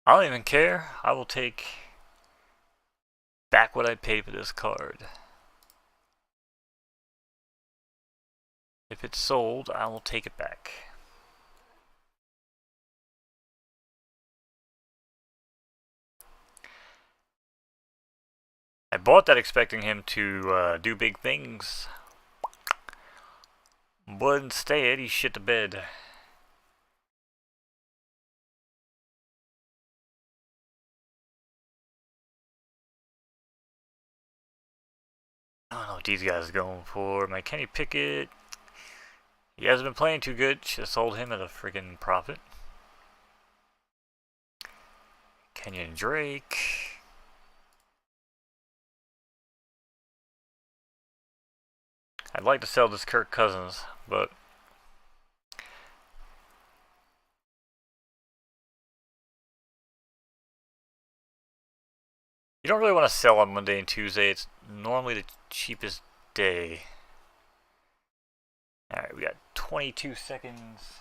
I don't even care. I will take back what I paid for this card. If it's sold, I will take it back. I bought that expecting him to do big things. But instead, he shit the bed. I don't know what these guys are going for. My Kenny Pickett. He hasn't been playing too good. Should have sold him at a friggin' profit. Kenyon Drake. I'd like to sell this Kirk Cousins, but you don't really want to sell on Monday and Tuesday. It's normally the cheapest day. Alright, we got 22 seconds.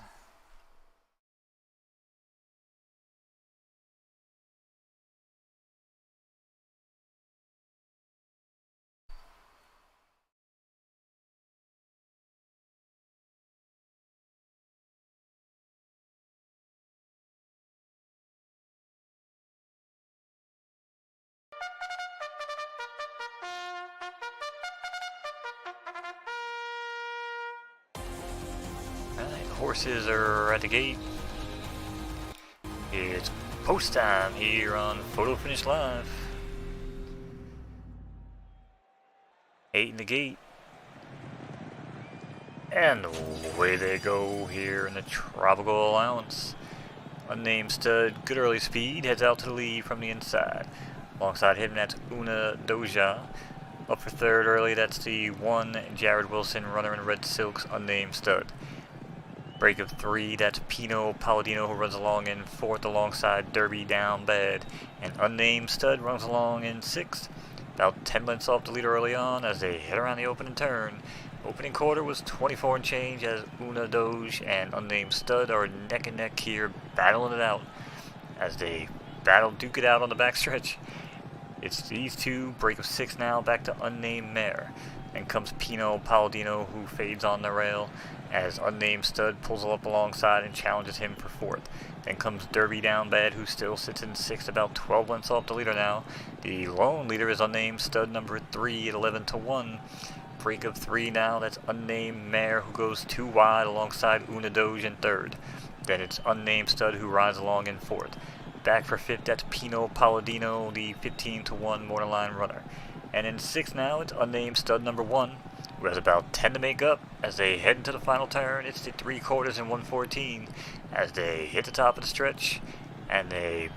Alright, the horses are at the gate. It's post time here on Photo Finish Live. 8 in the gate. And away they go here in the Tropical Allowance. Unnamed stud, good early speed, heads out to the lead from the inside. Alongside him, that's Una Doja. Up for third early, that's the one Jared Wilson, runner in red silks, unnamed stud. Break of 3, that's Pino Palladino, who runs along in fourth alongside Derby Down Bad. And unnamed stud runs along in sixth. About 10 lengths off the leader early on as they head around the opening turn. Opening quarter was 24 and change as Una Doge and Unnamed Stud are neck and neck here, battling it out. As they duke it out on the backstretch. It's these two, break of 6 now, back to Unnamed Mare. Then comes Pino Palladino, who fades on the rail, as Unnamed Stud pulls up alongside and challenges him for 4th. Then comes Derby Down Bad, who still sits in 6th, about 12 lengths off the leader now. The lone leader is Unnamed Stud number 3 at 11 to 1. Break of 3 now, that's Unnamed Mare, who goes 2 wide alongside Una Doge in 3rd. Then it's Unnamed Stud, who rides along in 4th. Back for 5th, that's Pino Palladino, the 15 to 1 borderline runner. And in 6th now, it's Unnamed Stud number 1, who has about 10 to make up. As they head into the final turn, it's the 3 quarters and 114. As they hit the top of the stretch, and they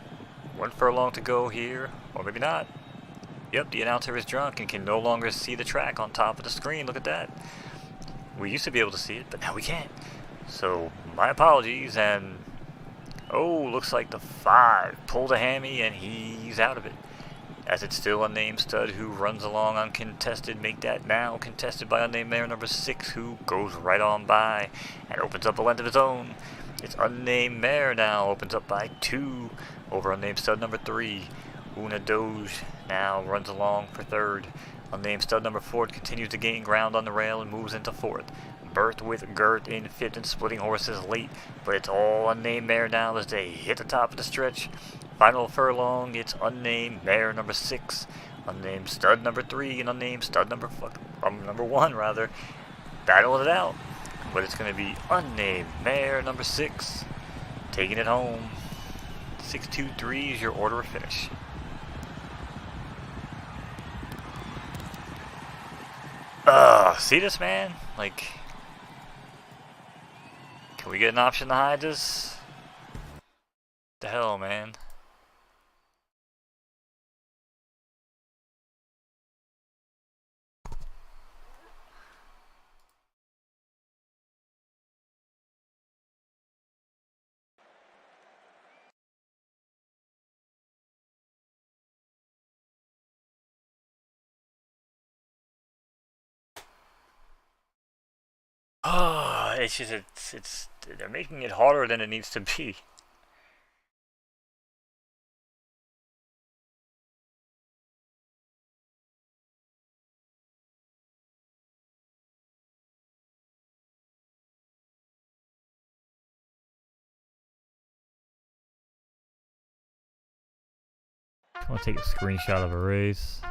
1 furlong to go here, or maybe not. Yep, the announcer is drunk and can no longer see the track on top of the screen. Look at that. We used to be able to see it, but now we can't. So, my apologies, and oh, looks like the 5 pulled a hammy and he's out of it. As it's still Unnamed Stud who runs along uncontested. Make that now contested by Unnamed Mare number 6, who goes right on by and opens up a length of his own. It's Unnamed Mare now, opens up by 2 over Unnamed Stud number 3. Una Doge now runs along for 3rd. Unnamed Stud number 4 continues to gain ground on the rail and moves into 4th. Berth with Girth in 5th and splitting horses late, but it's all Unnamed Mare now as they hit the top of the stretch. Final furlong, it's Unnamed Mare number 6, Unnamed Stud number 3, and Unnamed Stud number 1 rather, battling it out. But it's going to be Unnamed Mare number 6 taking it home. 6-2-3 is your order of finish. See this, man? Like, can we get an option to hide this? What the hell, man? Oh, it's just, they're making it harder than it needs to be. I want to take a screenshot of a race.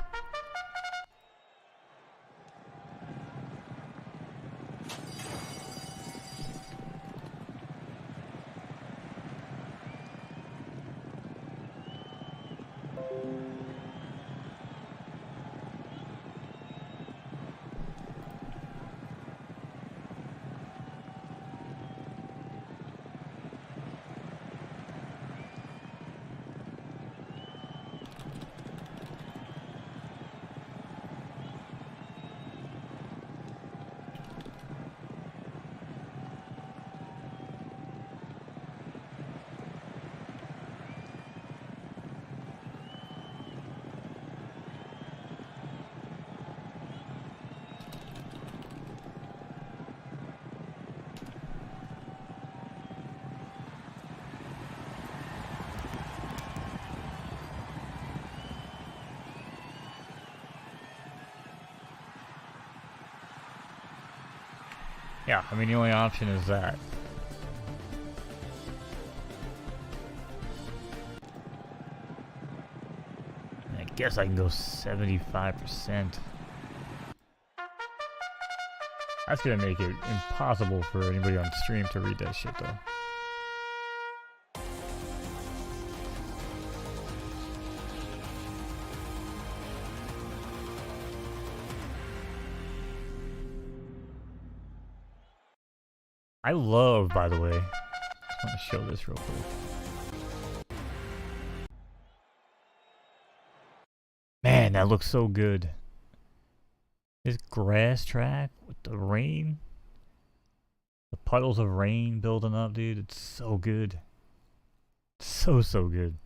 Yeah, I mean the only option is that. I guess I can go 75%. That's gonna make it impossible for anybody on stream to read that shit though. I love, by the way, I just want to show this real quick. Man, that looks so good. This grass track with the rain, the puddles of rain building up, dude, it's so good. So good.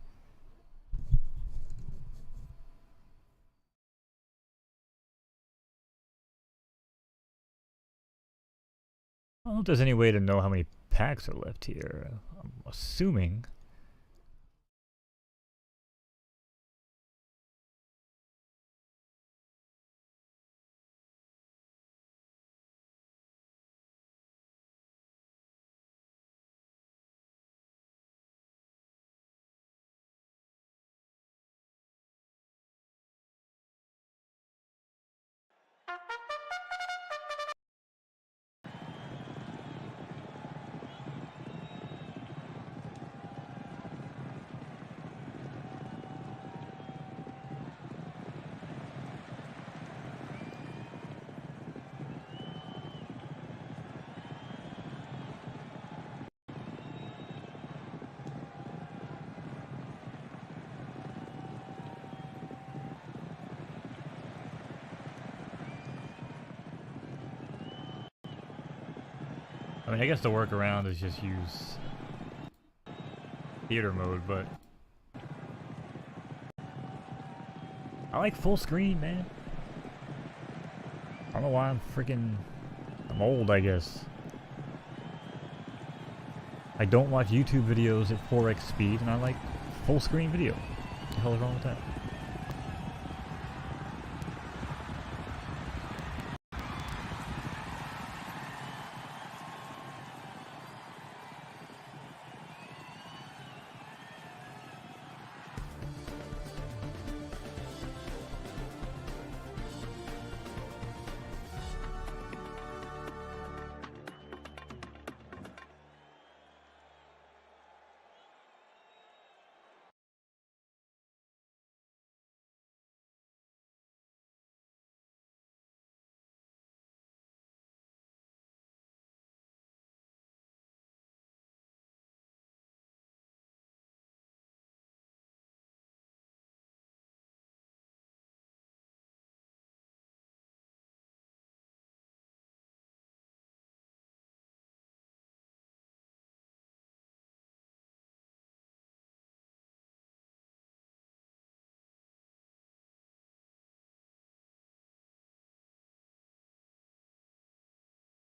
I don't know if there's any way to know how many packs are left here. I'm assuming. I mean, I guess the workaround is just use theater mode, but I like full screen, man. I don't know why I'm old, I guess. I don't watch YouTube videos at 4x speed, and I like full screen video. What the hell is wrong with that?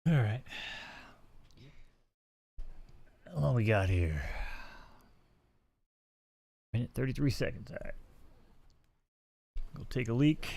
Alright. How long we got here? Minute 33 seconds. Alright. Go take a leak.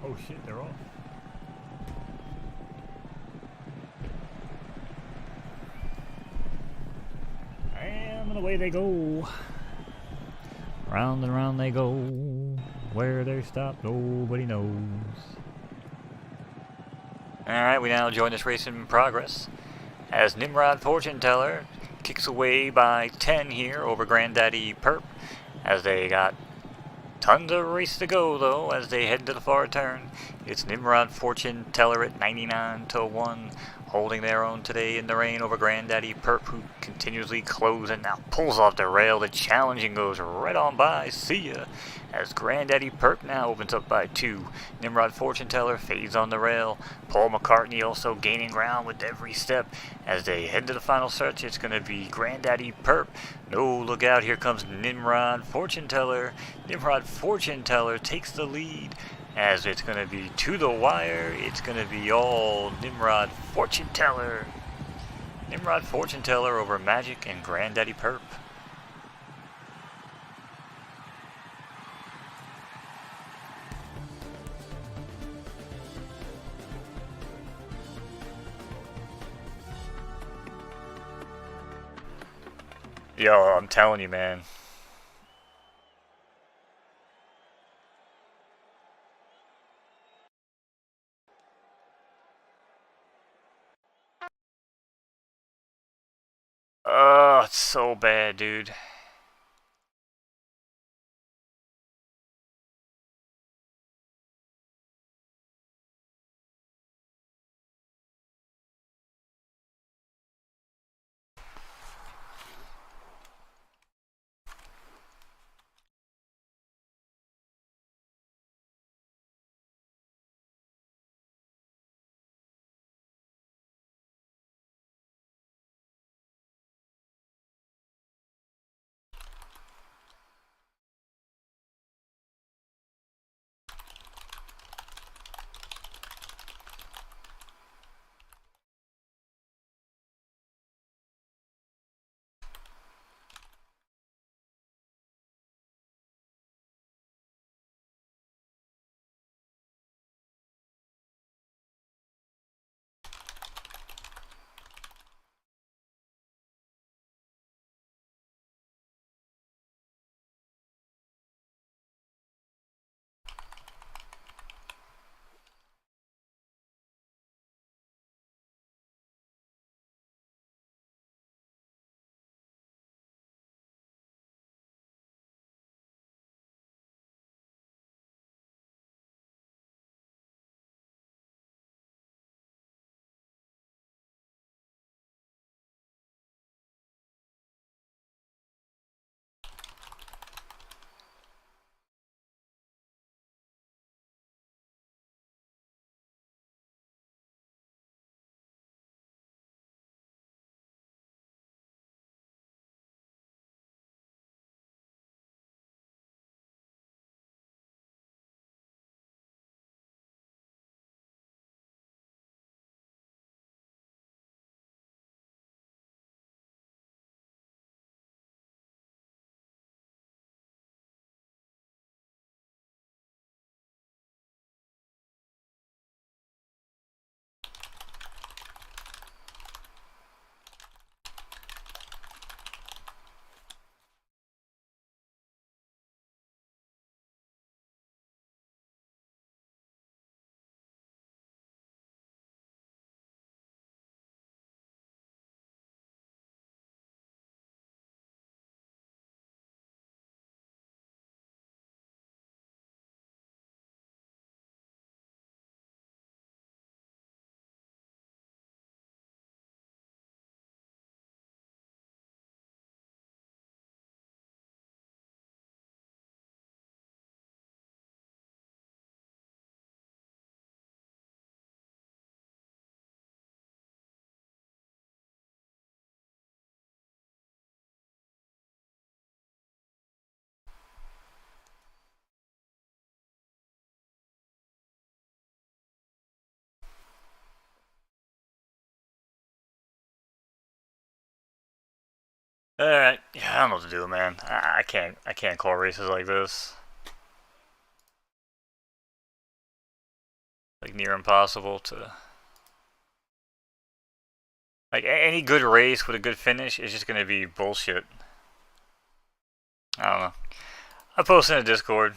Oh shit, they're off. And away they go. Round and round they go. Where they stop, nobody knows.
Alright, we now join this race in progress as Nimrod Fortune Teller kicks away by 10 here over Granddaddy Perp as they got tons of race to go though as they head to the far turn. It's Nimrod Fortune Teller at 99 to 1, holding their own today in the rain over Granddaddy Perp, who continuously closes and now pulls off the rail. The challenging goes right on by. See ya. As Granddaddy Perp now opens up by 2. Nimrod Fortune Teller fades on the rail. Paul McCartney also gaining ground with every step. As they head to the final stretch, it's going to be Granddaddy Perp. No, look out, here comes Nimrod Fortune Teller. Nimrod Fortune Teller takes the lead. As it's going to be to the wire, it's going to be all Nimrod Fortune Teller. Nimrod Fortune Teller over Magic and Granddaddy Perp. Yo, I'm telling you, man. Oh, it's so bad, dude. Alright, yeah, I don't know what to do, man. I can't call races like this. Like, near impossible to... Like, any good race with a good finish is just gonna be bullshit. I don't know. I posted in the Discord.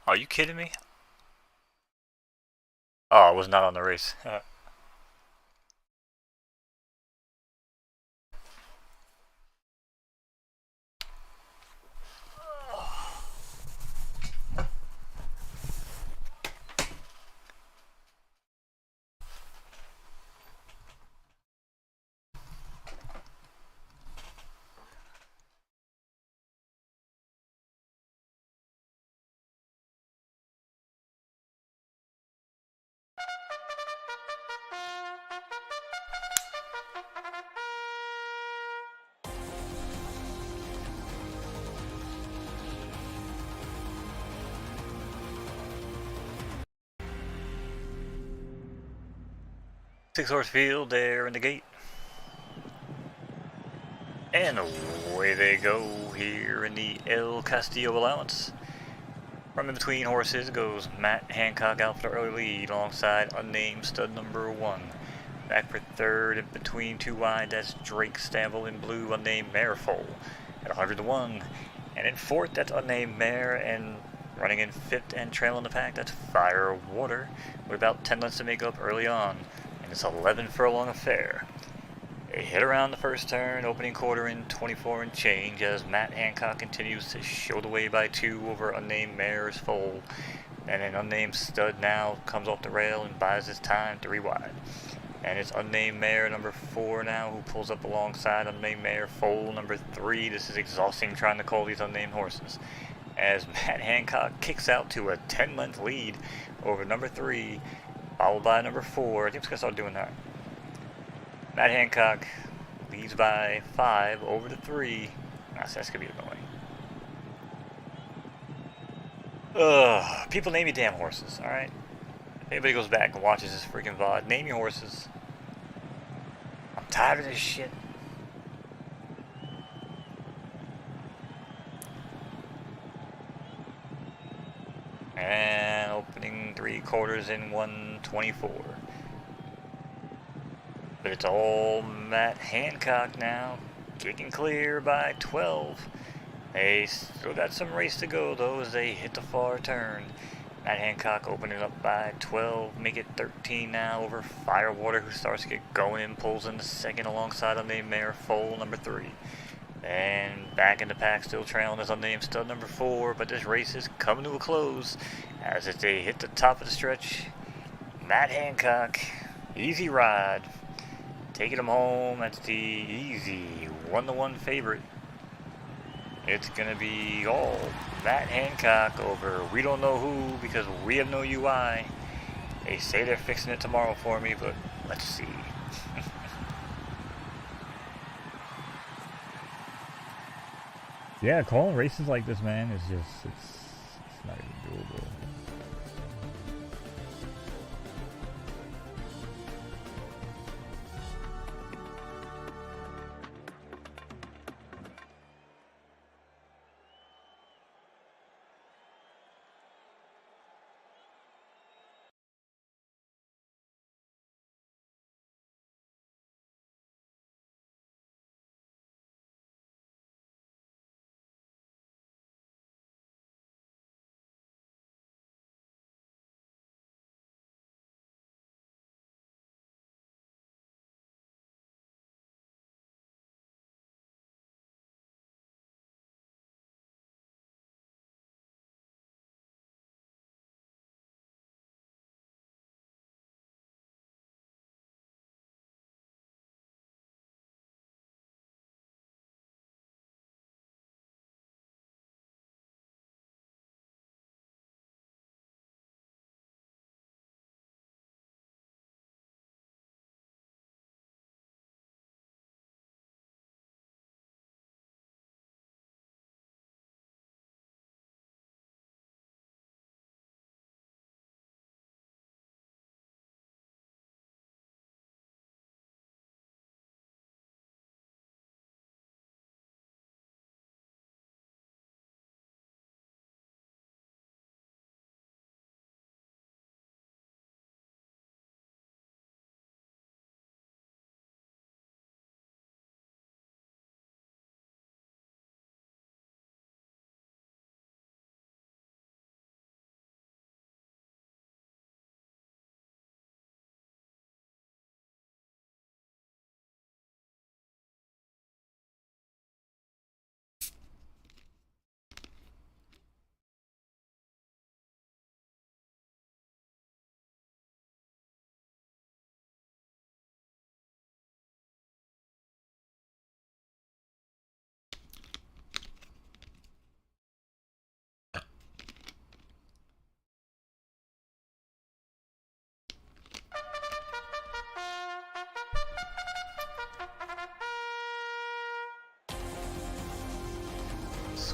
Are you kidding me? Oh, I was not on the race. 6-horse field there in the gate. And away they go here in the El Castillo allowance. From in between horses goes Matt Hancock out for the early lead alongside unnamed stud number 1. Back for third in between two wide, that's Drake Stamble in blue, unnamed Mare Foal at 100 to 1. And in fourth, that's unnamed Mare, and running in fifth and trailing the pack, that's Fire Water with about 10 lengths to make up early on. And it's 11 furlong affair. They hit around the first turn, opening quarter in 24 and change as Matt Hancock continues to show the way by 2 over unnamed Mare's Foal. And an unnamed stud now comes off the rail and buys his time 3 wide. And it's unnamed Mare number 4 now who pulls up alongside unnamed Mare Foal number 3. This is exhausting trying to call these unnamed horses. As Matt Hancock kicks out to a 10-length lead over number 3, followed by number 4. I think it's going to start doing that. Matt Hancock leads by 5 over to 3. That's going to be annoying. Ugh, people name your damn horses, alright? If anybody goes back and watches this freaking VOD, name your horses. I'm tired of this shit. And opening 3 quarters in 124. But it's all Matt Hancock now, kicking clear by 12. They still got some race to go though as they hit the far turn. Matt Hancock opening up by 12, make it 13 now over Firewater, who starts to get going and pulls in the second alongside unnamed Mare Foal number 3. And back in the pack, still trailing is unnamed stud number 4, but this race is coming to a close as if they hit the top of the stretch. Matt Hancock, easy ride, taking him home. That's the easy 1-1 favorite. It's going to be all Matt Hancock over we don't know who because we have no UI. They say they're fixing it tomorrow for me, but let's see.
Yeah, calling races like this, man, is just, it's not even doable.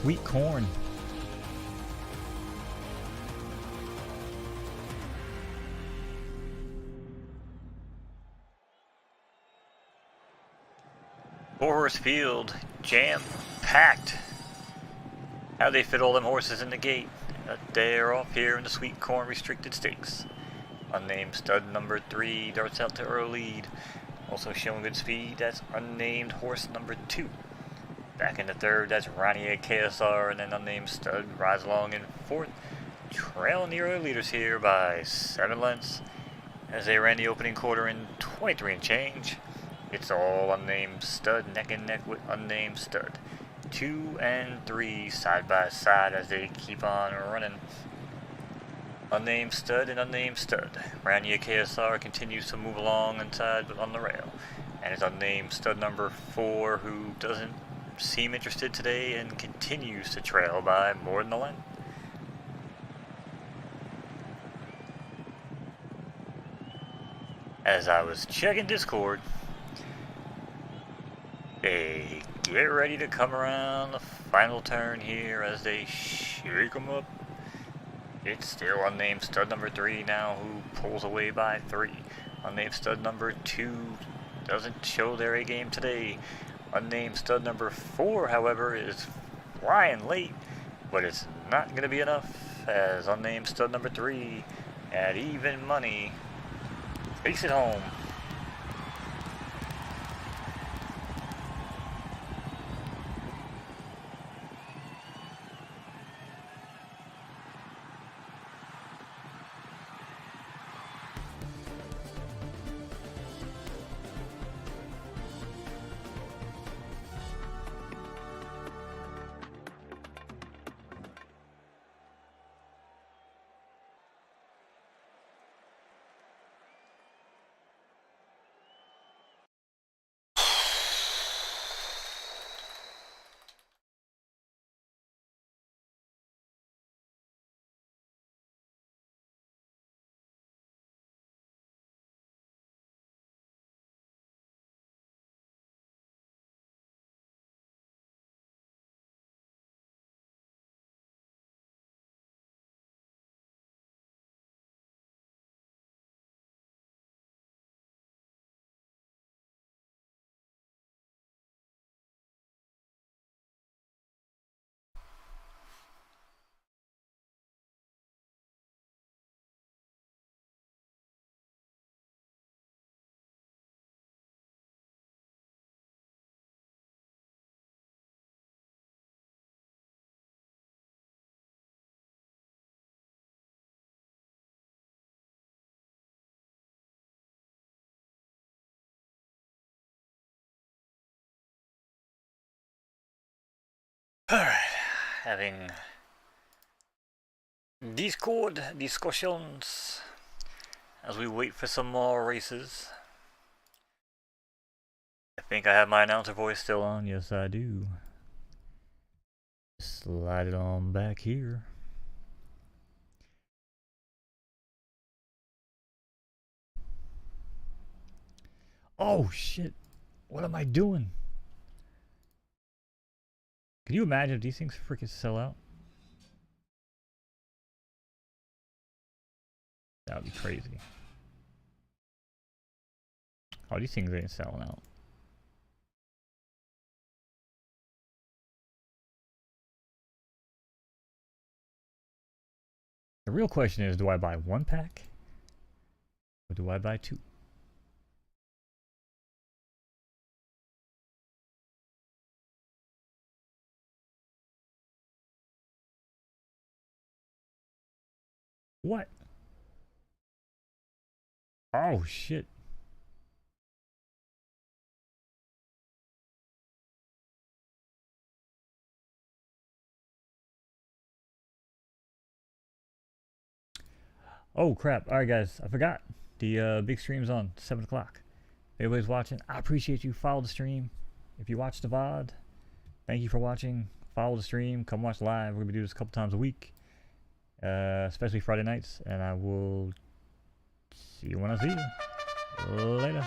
sweet corn.
Four-horse field, jam-packed. How they fit all them horses in the gate? They're off here in the sweet corn restricted stakes. Unnamed stud number 3 darts out to early lead. Also showing good speed, that's unnamed horse number 2. Back in the third, that's Ronnie KSR, and then unnamed stud rides along in fourth. Trailing the early leaders here by 7 lengths as they ran the opening quarter in 23 and change. It's all unnamed stud, neck and neck with unnamed stud. 2 and 3 side by side as they keep on running. Unnamed stud and unnamed stud. Rania KSR continues to move along inside but on the rail. And it's unnamed stud number 4 who doesn't seem interested today and continues to trail by more than a length. As I was checking Discord, they get ready to come around the final turn here as they shake them up. It's still unnamed stud number 3 now who pulls away by 3. Unnamed stud number 2 doesn't show their A game today. Unnamed stud number 4, however, is flying late, but it's not going to be enough as unnamed stud number 3 at even money takes it home. Alright, having Discord discussions as we wait for some more races. I think I have my announcer voice still on.
Yes, I do. Slide it on back here. Oh shit! What am I doing? Can you imagine if these things freaking sell out? That would be crazy. Oh, these things ain't selling out. The real question is, do I buy 1 pack? Or do I buy 2? What? Oh shit. Oh crap. Alright guys, I forgot. The big stream's on 7 o'clock. If anybody's watching, I appreciate you. Follow the stream. If you watch the VOD, thank you for watching. Follow the stream. Come watch live. We're going to do this a couple times a week. Especially Friday nights. And I will see you when I see you. Later.